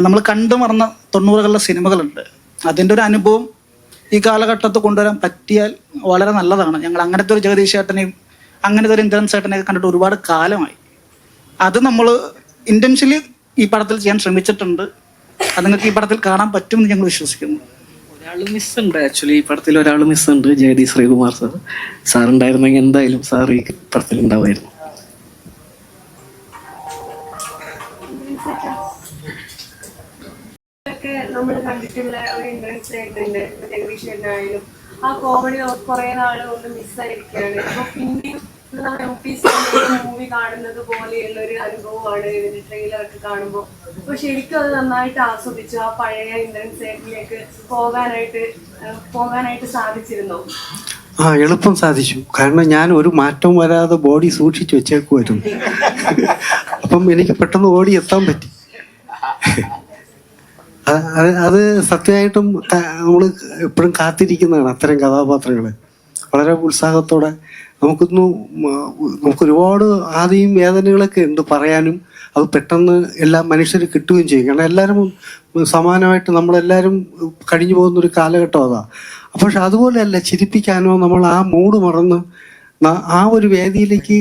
നമ്മൾ കണ്ടു മറന്ന 90കളിലെ സിനിമകളുണ്ട്. അതിൻ്റെ ഒരു അനുഭവം ഈ കാലഘട്ടത്തിൽ കൊണ്ടുവരാൻ പറ്റിയാൽ വളരെ നല്ലതാണ്. ഞങ്ങൾ അങ്ങനത്തെ ഒരു ജഗദീഷ് ചേട്ടനെയും അങ്ങനത്തെ ഒരു ഇന്ദ്രൻ ചേട്ടനെയൊക്കെ കണ്ടിട്ട് ഒരുപാട് കാലമായി. അത് നമ്മൾ ഇന്റൻഷ്യലി ഈ പടത്തിൽ ചെയ്യാൻ ശ്രമിച്ചിട്ടുണ്ട്. അത് നിങ്ങൾക്ക് ഈ പടത്തിൽ കാണാൻ പറ്റുമെന്ന് ഞങ്ങൾ വിശ്വസിക്കുന്നു. ഒരാൾ മിസ്സുണ്ട്, ആക്ച്വലി ഈ പടത്തിൽ ഒരാൾ മിസ്സുണ്ട്, ജയതി ശ്രീകുമാർ സാർ. സാർ ഉണ്ടായിരുന്നെങ്കിൽ എന്തായാലും സാർ ഈ പടത്തിൽ ഉണ്ടാവുമായിരുന്നു. നമ്മൾ കണ്ടിട്ടുള്ള ഒരു ഇൻട്രൻസ് ആയിട്ടുണ്ട് ജഗദീഷ് ചേട്ടനായാലും ആ കോമഡി കുറെ നാള് കൊണ്ട് മിസ്സായിരിക്കുകയാണ്. അപ്പൊ പിന്നെയും മൂവി കാണുന്നത് പോലെയുള്ള ഒരു അനുഭവമാണ് ഇതിന്റെ ട്രെയിലറൊക്കെ കാണുമ്പോൾ. അപ്പൊ ശരിക്കും അത് നന്നായിട്ട് ആസ്വദിച്ചു. ആ പഴയ ഇൻട്രൻസ് സൈഡിലേക്ക് പോകാനായിട്ട് സാധിച്ചിരുന്നു. എളുപ്പം സാധിച്ചു. കാരണം ഞാൻ ഒരു മാറ്റവും വരാതെ ബോഡി സൂക്ഷിച്ചു വെച്ചേക്കുമായിരുന്നു. അപ്പം എനിക്ക് പെട്ടെന്ന് ഓടി എത്താൻ പറ്റി. അത് സത്യമായിട്ടും നമ്മൾ എപ്പോഴും കാത്തിരിക്കുന്നതാണ് അത്തരം കഥാപാത്രങ്ങൾ. വളരെ ഉത്സാഹത്തോടെ നമുക്കൊരുപാട് ആദ്യം വേദനകളൊക്കെ ഉണ്ട് പറയാനും. അത് പെട്ടെന്ന് എല്ലാ മനുഷ്യരും കിട്ടുകയും ചെയ്യും. കാരണം എല്ലാവരും സമാനമായിട്ട് നമ്മളെല്ലാവരും കഴിഞ്ഞു പോകുന്നൊരു കാലഘട്ടം അതാണ്. പക്ഷെ അതുപോലെയല്ല, ചിരിപ്പിക്കാനോ നമ്മൾ ആ മൂഡ് മറന്ന് ആ ഒരു വേദിയിലേക്ക്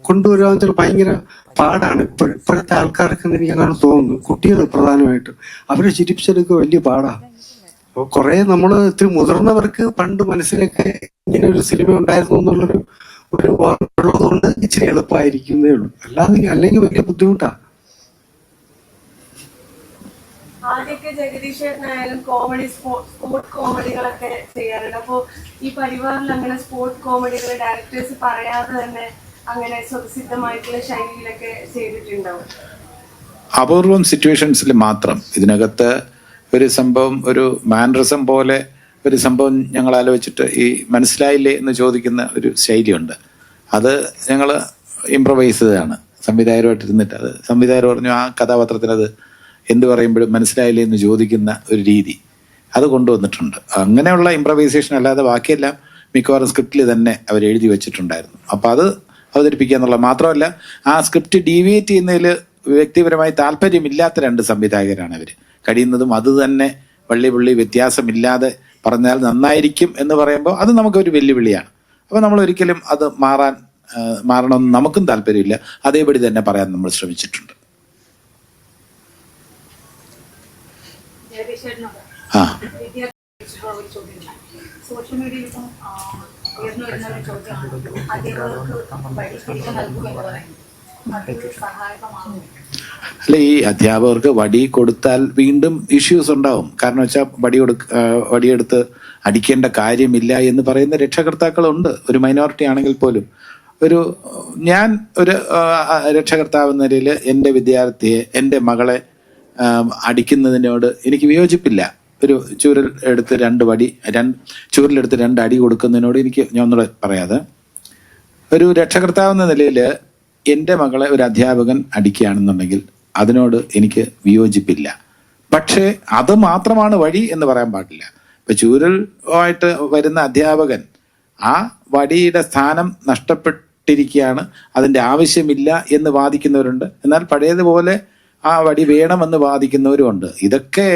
കൊണ്ടുവരാൻ ചില ഭയങ്കര പാടാണ് ഇപ്പോഴത്തെ ആൾക്കാർക്ക് എനിക്ക് അങ്ങനെ തോന്നുന്നു. കുട്ടികൾ പ്രധാനമായിട്ടും അവരെ ചിരിപ്പിച്ചെടുക്കുക വലിയ പാടാണ്. അപ്പോൾ കുറെ നമ്മൾ ഇത്തിരി മുതിർന്നവർക്ക് പണ്ട് മനസ്സിലൊക്കെ ഇങ്ങനെ ഒരു സിനിമ ഉണ്ടായിരുന്നു എന്നുള്ളൊരു ഉള്ളതുകൊണ്ട് ഇച്ചിരി എളുപ്പമായിരിക്കുന്നേ ഉള്ളൂ. അല്ലെങ്കിൽ വലിയ ബുദ്ധിമുട്ടാണ്. ആദ്യമൊക്കെ ജഗദീഷ് ചേട്ടനായാലും സ്പോർട്ട് കോമഡികളൊക്കെ ചെയ്യാറുണ്ട്. അപ്പോൾ ഈ പരിവാറിൽ അങ്ങനെ സ്പോർട്ട് കോമഡികൾ ഡയറക്ടേഴ്സ് പറയാതെ തന്നെ അങ്ങനെ സ്വതസിദ്ധമായിട്ടുള്ള ശൈലിയിലൊക്കെ ചെയ്തിട്ടുണ്ടാവും. അപൂർവം സിറ്റുവേഷൻസിൽ മാത്രം ഇതിനകത്ത് ഒരു സംഭവം, ഒരു മാനറിസം പോലെ ഒരു സംഭവം ഞങ്ങൾ ആലോചിച്ചിട്ട് ഈ മനസ്സിലായില്ലേ എന്ന് ചോദിക്കുന്ന ഒരു ശൈലിയുണ്ട്. അത് ഞങ്ങൾ ഇംപ്രവൈസ് ചെയ്തതാണ് സംവിധായകരുമായിട്ട് ഇരുന്നിട്ട്. അത് സംവിധായകർ പറഞ്ഞു ആ കഥാപാത്രത്തിനത് എന്ത് പറയുമ്പോഴും മനസ്സിലായില്ലേ എന്ന് ചോദിക്കുന്ന ഒരു രീതി അത് കൊണ്ടുവന്നിട്ടുണ്ട്. അങ്ങനെയുള്ള ഇംപ്രവൈസേഷൻ അല്ലാതെ ബാക്കിയെല്ലാം മിക്കവാറും സ്ക്രിപ്റ്റിൽ തന്നെ അവർ എഴുതി വെച്ചിട്ടുണ്ടായിരുന്നു. അപ്പം അത് അവതരിപ്പിക്കുക എന്നുള്ളത് മാത്രമല്ല, ആ സ്ക്രിപ്റ്റ് ഡീവിയേറ്റ് ചെയ്യുന്നതിൽ വ്യക്തിപരമായി താല്പര്യമില്ലാത്ത 2 സംവിധായകരാണ് അവർ. കഴിയുന്നതും അത് തന്നെ വള്ളി വ്യത്യാസമില്ലാതെ പറഞ്ഞാൽ നന്നായിരിക്കും എന്ന് പറയുമ്പോൾ അത് നമുക്കൊരു വെല്ലുവിളിയാണ്. അപ്പോൾ നമ്മൾ ഒരിക്കലും അത് മാറണമെന്ന് നമുക്കും താല്പര്യമില്ല. അതേപടി തന്നെ പറയാൻ നമ്മൾ ശ്രമിച്ചിട്ടുണ്ട്. സോഷ്യൽ മീഡിയയിൽ ഇപ്പം ഉയർന്നു വരുന്ന ഒരു ചോദ്യമാണ് അല്ല, ഈ അധ്യാപകർക്ക് വടി കൊടുത്താൽ വീണ്ടും ഇഷ്യൂസ് ഉണ്ടാവും. കാരണം വെച്ചാൽ വടിയെടുത്ത് അടിക്കേണ്ട കാര്യമില്ല എന്ന് പറയുന്ന രക്ഷകർത്താക്കളുണ്ട്, ഒരു മൈനോറിറ്റി ആണെങ്കിൽ പോലും. ഞാൻ ഒരു രക്ഷകർത്താവ് എന്ന നിലയിൽ എൻ്റെ വിദ്യാർത്ഥിയെ, എൻ്റെ മകളെ അടിക്കുന്നതിനോട് എനിക്ക് വിയോജിപ്പില്ല. ഒരു ചൂരലെടുത്ത് രണ്ട് അടി കൊടുക്കുന്നതിനോട് ഞാൻ ഒന്നുകൂടെ പറയാതെ, ഒരു രക്ഷകർത്താവ് എന്ന നിലയിൽ എൻ്റെ മകളെ ഒരു അധ്യാപകൻ അടിക്കുകയാണെന്നുണ്ടെങ്കിൽ അതിനോട് എനിക്ക് വിയോജിപ്പില്ല. പക്ഷേ അത് മാത്രമാണ് വഴി എന്ന് പറയാൻ പാടില്ല. ഇപ്പൊ ചൂരലുമായിട്ട് വരുന്ന അധ്യാപകൻ ആ വടിയുടെ സ്ഥാനം നഷ്ടപ്പെട്ടിരിക്കുകയാണ്, അതിൻ്റെ ആവശ്യമില്ല എന്ന് വാദിക്കുന്നവരുണ്ട്. എന്നാൽ പഴയതുപോലെ ആ വടി വേണമെന്ന് വാദിക്കുന്നവരുമുണ്ട്. ഇതൊക്കെ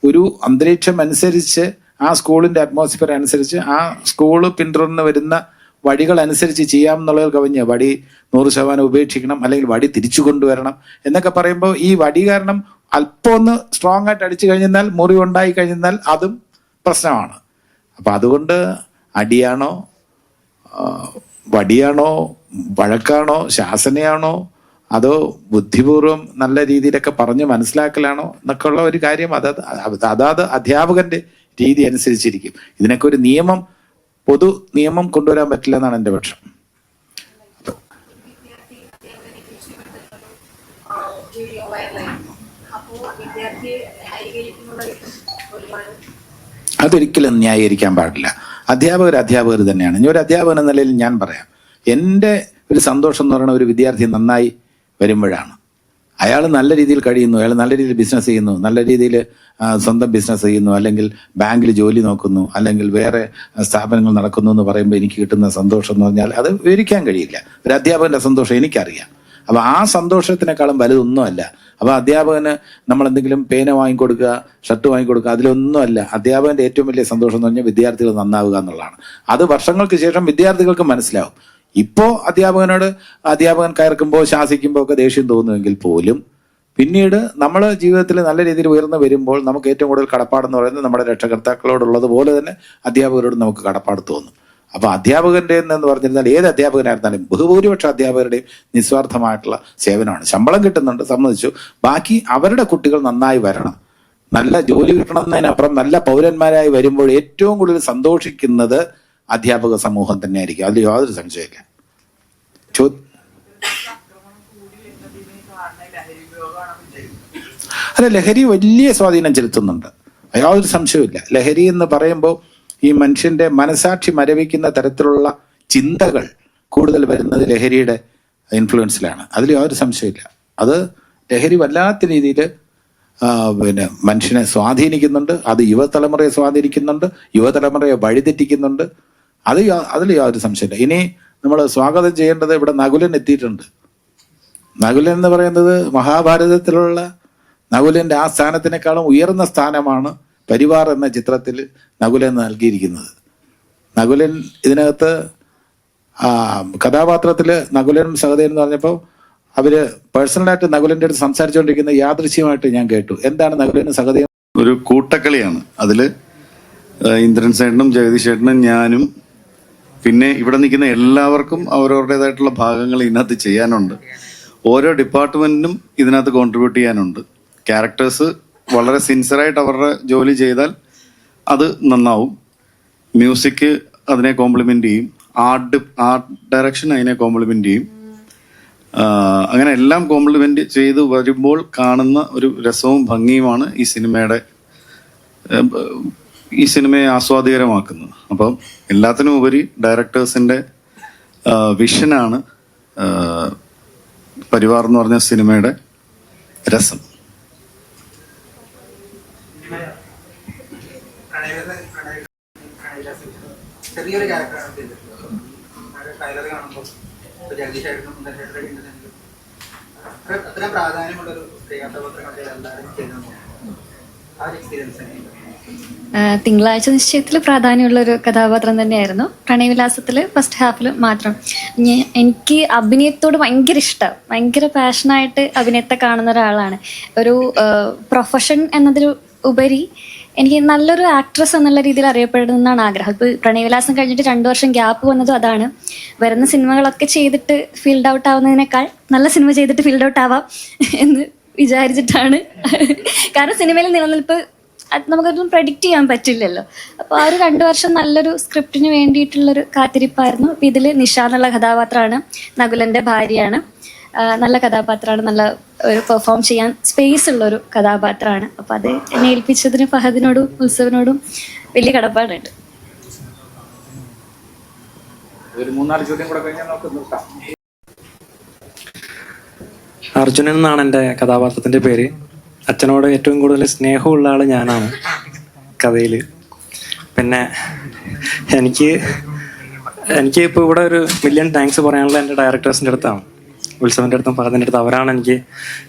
ഒരു അന്തരീക്ഷം അനുസരിച്ച്, ആ സ്കൂളിന്റെ അറ്റ്മോസ്ഫിയർ അനുസരിച്ച്, ആ സ്കൂള് പിന്തുടർന്ന് വരുന്ന വഴികൾ അനുസരിച്ച് ചെയ്യാം എന്നുള്ളത് കവിഞ്ഞ് വടി 100% ഉപേക്ഷിക്കണം, അല്ലെങ്കിൽ വടി തിരിച്ചു കൊണ്ടുവരണം എന്നൊക്കെ പറയുമ്പോൾ ഈ വടി കാരണം അല്പം ഒന്ന് സ്ട്രോങ് ആയിട്ട് അടിച്ചു കഴിഞ്ഞാൽ, മുറിവുണ്ടായി കഴിഞ്ഞാൽ അതും പ്രശ്നമാണ്. അപ്പൊ അതുകൊണ്ട് അടിയാണോ, വടിയാണോ, വഴക്കാണോ, ശാസനയാണോ, അതോ ബുദ്ധിപൂർവം നല്ല രീതിയിലൊക്കെ പറഞ്ഞ് മനസ്സിലാക്കലാണോ എന്നൊക്കെ ഉള്ള ഒരു കാര്യം അതാത് അധ്യാപകന്റെ രീതി അനുസരിച്ചിരിക്കും. ഇതിനൊക്കെ ഒരു പൊതു നിയമം കൊണ്ടുവരാൻ പറ്റില്ല എന്നാണ് എൻ്റെ പക്ഷം. അതൊരിക്കലും ന്യായീകരിക്കാൻ പാടില്ല. അധ്യാപകർ തന്നെയാണ്. ഇനി ഒരു അധ്യാപകൻ എന്ന നിലയിൽ ഞാൻ പറയാം, എൻ്റെ ഒരു സന്തോഷം എന്ന് പറയുന്ന ഒരു വിദ്യാർത്ഥി നന്നായി വരുമ്പോഴാണ്. അയാൾ നല്ല രീതിയിൽ കഴിയുന്നു, അയാൾ നല്ല രീതിയിൽ ബിസിനസ് ചെയ്യുന്നു, നല്ല രീതിയിൽ സ്വന്തം ബിസിനസ് ചെയ്യുന്നു, അല്ലെങ്കിൽ ബാങ്കിൽ ജോലി നോക്കുന്നു, അല്ലെങ്കിൽ വേറെ സ്ഥാപനങ്ങൾ നടക്കുന്നു എന്ന് പറയുമ്പോൾ എനിക്ക് കിട്ടുന്ന സന്തോഷം എന്ന് പറഞ്ഞാൽ അത് വിവരിക്കാൻ കഴിയില്ല. ഒരു അധ്യാപകന്റെ സന്തോഷം എനിക്കറിയാം. അപ്പൊ ആ സന്തോഷത്തിനേക്കാളും വലുതൊന്നുമല്ല. അപ്പൊ അധ്യാപകന് നമ്മൾ എന്തെങ്കിലും പേന വാങ്ങിക്കൊടുക്കുക, ഷർട്ട് വാങ്ങിക്കൊടുക്കുക, അതിലൊന്നുമല്ല. അധ്യാപകന്റെ ഏറ്റവും വലിയ സന്തോഷം എന്ന് പറഞ്ഞാൽ വിദ്യാർത്ഥികൾ നന്നാവുക എന്നുള്ളതാണ്. അത് വർഷങ്ങൾക്ക് ശേഷം വിദ്യാർത്ഥികൾക്ക് മനസ്സിലാവും. ഇപ്പോ അധ്യാപകൻ കയർക്കുമ്പോൾ ശാസിക്കുമ്പോൾ ഒക്കെ ദേഷ്യം തോന്നുമെങ്കിൽ പോലും പിന്നീട് നമ്മൾ ജീവിതത്തിൽ നല്ല രീതിയിൽ ഉയർന്നു വരുമ്പോൾ നമുക്ക് ഏറ്റവും കൂടുതൽ കടപ്പാടെന്ന് പറയുന്നത് നമ്മുടെ രക്ഷകർത്താക്കളോടുള്ളത് പോലെ തന്നെ അധ്യാപകരോട് നമുക്ക് കടപ്പാട് തോന്നും. അപ്പൊ അധ്യാപകന്റെ എന്ന് പറഞ്ഞിരുന്നാൽ ഏത് അധ്യാപകനായിരുന്നാലും ബഹുഭൂരിപക്ഷ അധ്യാപകരുടെയും നിസ്വാർത്ഥമായിട്ടുള്ള സേവനമാണ്. ശമ്പളം കിട്ടുന്നുണ്ട്, സമ്മതിച്ചു. ബാക്കി അവരുടെ കുട്ടികൾ നന്നായി വരണം, നല്ല ജോലി കിട്ടണമെന്നതിനപ്പുറം നല്ല പൗരന്മാരായി വരുമ്പോൾ ഏറ്റവും കൂടുതൽ സന്തോഷിക്കുന്നത് അധ്യാപക സമൂഹം തന്നെയായിരിക്കും. അതിൽ യാതൊരു സംശയമില്ല. അല്ല, ലഹരി വലിയ സ്വാധീനം ചെലുത്തുന്നുണ്ട്, യാതൊരു സംശയമില്ല. ലഹരി എന്ന് പറയുമ്പോൾ ഈ മനുഷ്യന്റെ മനസാക്ഷി മരവിക്കുന്ന തരത്തിലുള്ള ചിന്തകൾ കൂടുതൽ വരുന്നത് ലഹരിയുടെ ഇൻഫ്ലുവൻസിലാണ്. അതിൽ യാതൊരു സംശയമില്ല. അത് ലഹരി വല്ലാത്ത രീതിയിൽ മനുഷ്യനെ സ്വാധീനിക്കുന്നുണ്ട്. അത് യുവതലമുറയെ സ്വാധീനിക്കുന്നുണ്ട്, യുവതലമുറയെ വഴിതെറ്റിക്കുന്നുണ്ട്. അതിൽ യാതൊരു സംശയമില്ല. ഇനി നമ്മൾ സ്വാഗതം ചെയ്യേണ്ടത് ഇവിടെ നകുലൻ എത്തിയിട്ടുണ്ട്. നകുലൻ എന്ന് പറയുന്നത് മഹാഭാരതത്തിലുള്ള നകുലന്റെ ആ സ്ഥാനത്തിനേക്കാളും ഉയർന്ന സ്ഥാനമാണ് പരിവാർ എന്ന ചിത്രത്തിൽ നകുലൻ നൽകിയിരിക്കുന്നത്. നകുലൻ ഇതിനകത്ത് കഥാപാത്രത്തില് നകുലൻ സഹദേവൻ എന്ന് പറഞ്ഞപ്പോൾ അവര് പേഴ്സണലായിട്ട് നകുലന്റെ അടുത്ത് സംസാരിച്ചുകൊണ്ടിരിക്കുന്ന യാദൃശ്യമായിട്ട് ഞാൻ കേട്ടു. എന്താണ് നകുലനും സഹദേവൻ? ഒരു കൂട്ടക്കളിയാണ്. അതില് ഇന്ദ്രൻ ചേട്ടനും ജഗദീഷ് ചേട്ടനും ഞാനും പിന്നെ ഇവിടെ നിൽക്കുന്ന എല്ലാവർക്കും അവരവരുടേതായിട്ടുള്ള ഭാഗങ്ങൾ ഇതിനകത്ത് ചെയ്യാനുണ്ട്. ഓരോ ഡിപ്പാർട്ട്മെന്റിനും ഇതിനകത്ത് കോൺട്രിബ്യൂട്ട് ചെയ്യാനുണ്ട്. ക്യാരക്ടേഴ്സ് വളരെ സിൻസിയറായിട്ട് അവരുടെ ജോലി ചെയ്താൽ അത് നന്നാവും. മ്യൂസിക് അതിനെ കോംപ്ലിമെന്റ് ചെയ്യും, ആർട്ട് ഡയറക്ഷൻ അതിനെ കോംപ്ലിമെന്റ് ചെയ്യും. അങ്ങനെ എല്ലാം കോംപ്ലിമെന്റ് ചെയ്ത് വരുമ്പോൾ കാണുന്ന ഒരു രസവും ഭംഗിയുമാണ് ഈ സിനിമയെ ആസ്വാദികരമാക്കുന്നത്. അപ്പം എല്ലാത്തിനും ഉപരി ഡയറക്ടേഴ്സിന്റെ വിഷനാണ് പരിവാർ എന്ന് പറഞ്ഞ സിനിമയുടെ രസം. ചെറിയൊരു ക്യാരക്ടറാണ് ട്രെയിലർ കാണുമ്പോൾ ജഗദീഷായിട്ടും അത്ര പ്രാധാന്യമുള്ളൊരു കഥാപാത്രം എല്ലാവരും ചെയ്യുന്നു. ആ ഒരു എക്സ്പീരിയൻസ് എങ്ങനെയാണ്? തിങ്കളാഴ്ച നിശ്ചയത്തിൽ പ്രാധാന്യമുള്ളൊരു കഥാപാത്രം തന്നെയായിരുന്നു. പ്രണയവിലാസത്തിൽ ഫസ്റ്റ് ഹാഫിൽ മാത്രം. എനിക്ക് അഭിനയത്തോട് ഭയങ്കര ഇഷ്ടം, ഭയങ്കര പാഷനായിട്ട് അഭിനയത്തെ കാണുന്ന ഒരാളാണ്. ഒരു പ്രൊഫഷൻ എന്നതിൽ ഉപരി എനിക്ക് നല്ലൊരു ആക്ട്രസ് എന്നുള്ള രീതിയിൽ അറിയപ്പെടുന്നതാണ് ആഗ്രഹം. ഇപ്പോൾ പ്രണയവിലാസം കഴിഞ്ഞിട്ട് 2 വർഷം ഗ്യാപ്പ് വന്നതും അതാണ്. വരുന്ന സിനിമകളൊക്കെ ചെയ്തിട്ട് ഫീൽഡ് ഔട്ട് ആവുന്നതിനേക്കാൾ നല്ല സിനിമ ചെയ്തിട്ട് ഫീൽഡ് ഔട്ട് ആവാം എന്ന് വിചാരിച്ചിട്ടാണ്. കാരണം സിനിമയിൽ നിലനിൽപ്പ് അത് നമുക്കൊന്നും പ്രഡിക്റ്റ് ചെയ്യാൻ പറ്റില്ലല്ലോ. അപ്പോൾ ആ ഒരു 2 വർഷം നല്ലൊരു സ്ക്രിപ്റ്റിന് വേണ്ടിയിട്ടുള്ളൊരു കാത്തിരിപ്പായിരുന്നു. അപ്പോൾ ഇതിൽ നിഷ എന്നുള്ള കഥാപാത്രമാണ്, നകുലൻ്റെ ഭാര്യയാണ്. നല്ല കഥാപാത്രമാണ്, നല്ല ഒരു പെർഫോം ചെയ്യാൻ സ്പേസ് ഉള്ളൊരു കഥാപാത്രമാണ്. അപ്പോൾ അത് എന്നെ ഏൽപ്പിച്ചതിന് ഫഹദിനോടും ഉത്സവിനോടും വലിയ കടപ്പാടുണ്ട്. ഒരു 3-4 ചോദ്യം കൂടെ കഴിഞ്ഞാൽ നമുക്ക് നിർത്താം. അർജുനൻ എന്നാണ് എൻ്റെ കഥാപാത്രത്തിൻ്റെ പേര്. അച്ഛനോട് ഏറ്റവും കൂടുതൽ സ്നേഹമുള്ള ആൾ ഞാനാണ് കഥയിൽ. പിന്നെ എനിക്ക് ഇപ്പോൾ ഇവിടെ ഒരു മില്യൺ താങ്ക്സ് പറയാനുള്ള എൻ്റെ ഡയറക്ടേഴ്സിൻ്റെ അടുത്താണ്, ഉത്സവൻ്റെ അടുത്തും ഫഹദിൻ്റെ അടുത്തും. അവരാണ്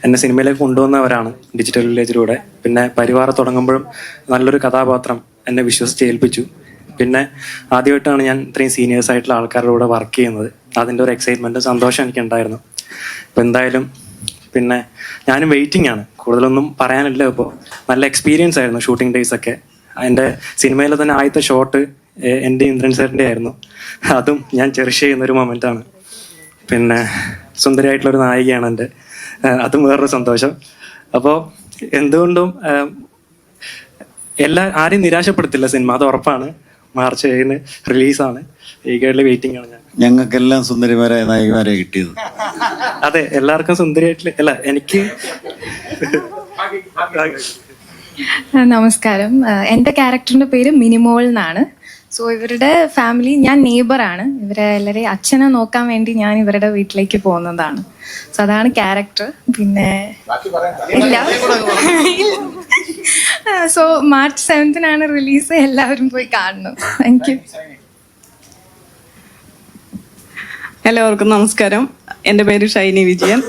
എന്നെ സിനിമയിലേക്ക് കൊണ്ടുവന്നവരാണ് ഡിജിറ്റൽ വില്ലേജിലൂടെ. പിന്നെ പരിവാർ തുടങ്ങുമ്പോഴും നല്ലൊരു കഥാപാത്രം എന്നെ വിശ്വസിച്ച് ഏൽപ്പിച്ചു. പിന്നെ ആദ്യമായിട്ടാണ് ഞാൻ ഇത്രയും സീനിയേഴ്സ് ആയിട്ടുള്ള ആൾക്കാരുടെ കൂടെ വർക്ക് ചെയ്യുന്നത്. അതിൻ്റെ ഒരു എക്സൈറ്റ്മെൻറ്റ്, സന്തോഷം എനിക്കുണ്ടായിരുന്നു. അപ്പോൾ എന്തായാലും പിന്നെ ഞാനും വെയിറ്റിംഗ് ആണ്, കൂടുതലൊന്നും പറയാനില്ല. ഇപ്പോൾ നല്ല എക്സ്പീരിയൻസ് ആയിരുന്നു ഷൂട്ടിംഗ് ഡേയ്സ് ഒക്കെ. എൻ്റെ സിനിമയിലെ തന്നെ ആദ്യത്തെ ഷോട്ട് എൻ്റെ ഇന്ദ്രൻ സാറിൻ്റെ ആയിരുന്നു. അതും ഞാൻ ചെറിഷ് ചെയ്യുന്നൊരു മൊമെൻ്റാണ്. പിന്നെ സുന്ദരിയായിട്ടുള്ളൊരു നായികയാണ് എൻ്റെ, അതും വേറൊരു സന്തോഷം. അപ്പോൾ എന്തുകൊണ്ടും ആരെയും നിരാശപ്പെടുത്തില്ല സിനിമ, അത് ഉറപ്പാണ്. മാർച്ച് 7 റിലീസാണ്. ഈഗർലി വെയിറ്റിംഗ് ആണ് ഞാൻ. ഞങ്ങൾക്കെല്ലാം സുന്ദരിമാരായ നായികമാരെ കിട്ടിയത്. അതെ, എല്ലാവർക്കും സുന്ദരിയായിട്ടില്ല. അല്ല, എനിക്ക് നമസ്കാരം. എൻ്റെ ക്യാരക്ടറിൻ്റെ പേര് മിനിമോൾ എന്നാണ്. സോ ഇവരുടെ ഫാമിലി, ഞാൻ നെയ്ബറാണ്. ഇവരെ എല്ലാവരെയും അച്ഛനെ നോക്കാൻ വേണ്ടി ഞാൻ ഇവരുടെ വീട്ടിലേക്ക് പോകുന്നതാണ്. സോ അതാണ് ക്യാരക്ടർ. പിന്നെ ഇല്ല, സോ മാർച്ച് 7 റിലീസ്. എല്ലാവരും പോയി കാണണം. Thank you. എല്ലാവർക്കും നമസ്കാരം. എൻ്റെ പേര് ഷൈനി വിജയൻ.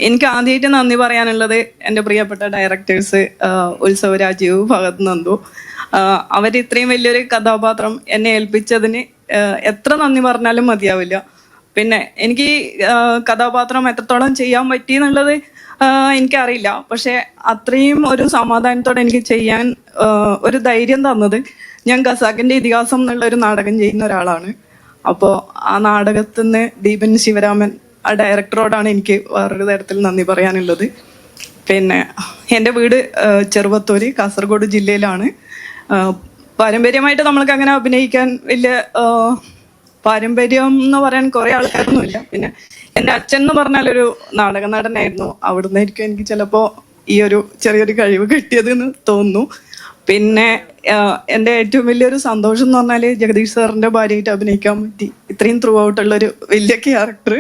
എനിക്ക് ആദ്യമായിട്ട് നന്ദി പറയാനുള്ളത് എൻ്റെ പ്രിയപ്പെട്ട ഡയറക്ടേഴ്സ് ഉത്സവ്, രാജീവ്, ഫഹദ്, നന്ദു. അവർ ഇത്രയും വലിയൊരു കഥാപാത്രം എന്നെ ഏൽപ്പിച്ചതിന് എത്ര നന്ദി പറഞ്ഞാലും മതിയാവില്ല. പിന്നെ എനിക്ക് കഥാപാത്രം എത്രത്തോളം ചെയ്യാൻ പറ്റി എന്നുള്ളത് എനിക്കറിയില്ല. പക്ഷെ അത്രയും ഒരു സമാധാനത്തോടെ എനിക്ക് ചെയ്യാൻ ഒരു ധൈര്യം തന്നത്, ഞാൻ ഖസാക്കിൻ്റെ ഇതിഹാസം എന്നുള്ളൊരു നാടകം ചെയ്യുന്ന ഒരാളാണ്. അപ്പോൾ ആ നാടകത്തിൽ നിന്ന് ദീപൻ ശിവരാമൻ, ആ ഡയറക്ടറോടാണ് എനിക്ക് വേറൊരു തരത്തിൽ നന്ദി പറയാനുള്ളത്. പിന്നെ എൻ്റെ വീട് ചെറുവത്തൂര്, കാസർഗോഡ് ജില്ലയിലാണ്. പാരമ്പര്യമായിട്ട് നമ്മൾക്ക് അങ്ങനെ അഭിനയിക്കാൻ വലിയ പാരമ്പര്യം എന്ന് പറയാൻ കുറേ ആൾക്കാരൊന്നുമില്ല. പിന്നെ എൻ്റെ അച്ഛൻ എന്ന് പറഞ്ഞാലൊരു നാടക നടനായിരുന്നു. അവിടുന്ന് ആയിരിക്കും എനിക്ക് ചിലപ്പോൾ ഈ ഒരു ചെറിയൊരു കഴിവ് കിട്ടിയതെന്ന് തോന്നുന്നു. പിന്നെ എൻ്റെ ഏറ്റവും വലിയൊരു സന്തോഷം എന്ന് പറഞ്ഞാൽ ജഗദീഷ് സാറിൻ്റെ ഭാര്യയായിട്ട് അഭിനയിക്കാൻ പറ്റി, ഇത്രയും ത്രൂ ഔട്ടുള്ളൊരു വലിയ ക്യാരക്ടർ.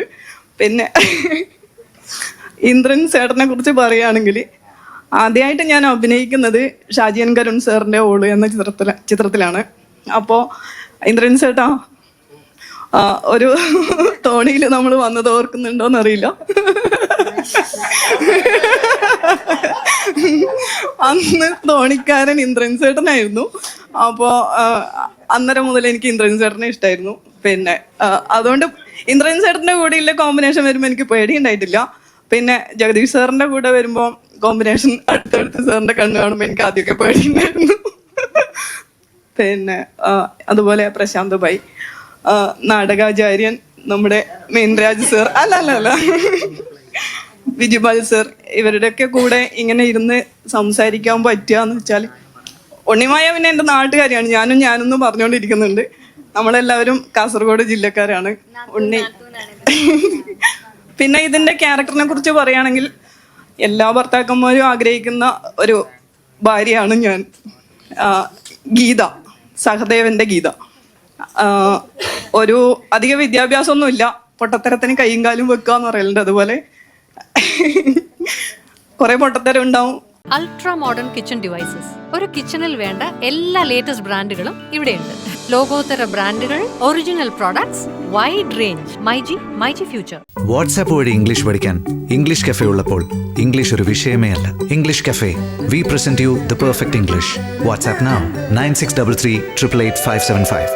പിന്നെ ഇന്ദ്രൻ ചേട്ടനെ കുറിച്ച് പറയുകയാണെങ്കിൽ, ആദ്യമായിട്ട് ഞാൻ അഭിനയിക്കുന്നത് ഷാജിയൻ കരുൺ സാറിൻ്റെ ഓള് എന്ന ചിത്രത്തിലാണ്. അപ്പോൾ ഇന്ദ്രൻ ചേട്ടാ ഒരു തോണിയിൽ നമ്മൾ വന്നത് ഓർക്കുന്നുണ്ടോന്നറിയില്ല. അന്ന് തോണിക്കാരൻ ഇന്ദ്രൻ ചേട്ടനായിരുന്നു. അപ്പോൾ അന്നേരം മുതൽ എനിക്ക് ഇന്ദ്രൻ ചേട്ടനെ ഇഷ്ടമായിരുന്നു. പിന്നെ അതുകൊണ്ട് ഇന്ദ്രൻ ചേട്ടൻ്റെ കൂടെയുള്ള കോമ്പിനേഷൻ വരുമ്പോൾ എനിക്ക് പേടിയുണ്ടായിട്ടില്ല. പിന്നെ ജഗദീഷ് സാറിൻ്റെ കൂടെ വരുമ്പോൾ കോമ്പിനേഷൻ അടുത്തടുത്ത് സാറിൻ്റെ കണ്ണ് കാണുമ്പോൾ എനിക്ക് ആദ്യമൊക്കെ പേടിയുണ്ടായിരുന്നു. പിന്നെ അതുപോലെ പ്രശാന്ത് ഭായ്, നാടകാചാര്യൻ നമ്മുടെ മെയിൻരാജ് സർ, അല്ല വിജുപാൽ സർ, ഇവരുടെയൊക്കെ കൂടെ ഇങ്ങനെ ഇരുന്ന് സംസാരിക്കാൻ പറ്റുക എന്ന് വെച്ചാൽ, ഉണ്ണിമായ പിന്നെ എൻ്റെ നാട്ടുകാരിയാണ്. ഞാനൊന്നും പറഞ്ഞുകൊണ്ടിരിക്കുന്നുണ്ട്. നമ്മളെല്ലാവരും കാസർഗോഡ് ജില്ലക്കാരാണ്. ഉണ്ണി. പിന്നെ ഇതിൻ്റെ ക്യാരക്ടറിനെ കുറിച്ച് പറയുകയാണെങ്കിൽ, എല്ലാ ഭർത്താക്കന്മാരും ആഗ്രഹിക്കുന്ന ഒരു ഭാര്യയാണ് ഞാൻ. ഗീത, സഹദേവന്റെ ഗീത. ഒരു അധിക വിദ്യാഭ്യാസമൊന്നുമില്ല, പൊട്ടത്തരത്തിന് കൈയും കാലും വെക്കുക എന്ന് പറയലുണ്ട്. അതുപോലെ കുറെ പൊട്ടത്തരം ഉണ്ടാവും. Ultra modern kitchen devices. ഒരു കിച്ചണിൽ വേണ്ട എല്ലാ ലേറ്റസ്റ്റ് ബ്രാൻഡുകളും ഇവിടെയുണ്ട്. ലോകോത്തര ബ്രാൻഡുകൾ, original products, wide range. MyG future. WhatsApp വഴി ഇംഗ്ലീഷ് പഠിക്കാൻ ഇംഗ്ലീഷ് കഫേ ഉള്ളപ്പോൾ ഇംഗ്ലീഷ് ഒരു വിഷയമേ അല്ല. English cafe, we present you the perfect English. WhatsApp now 9633 888 575.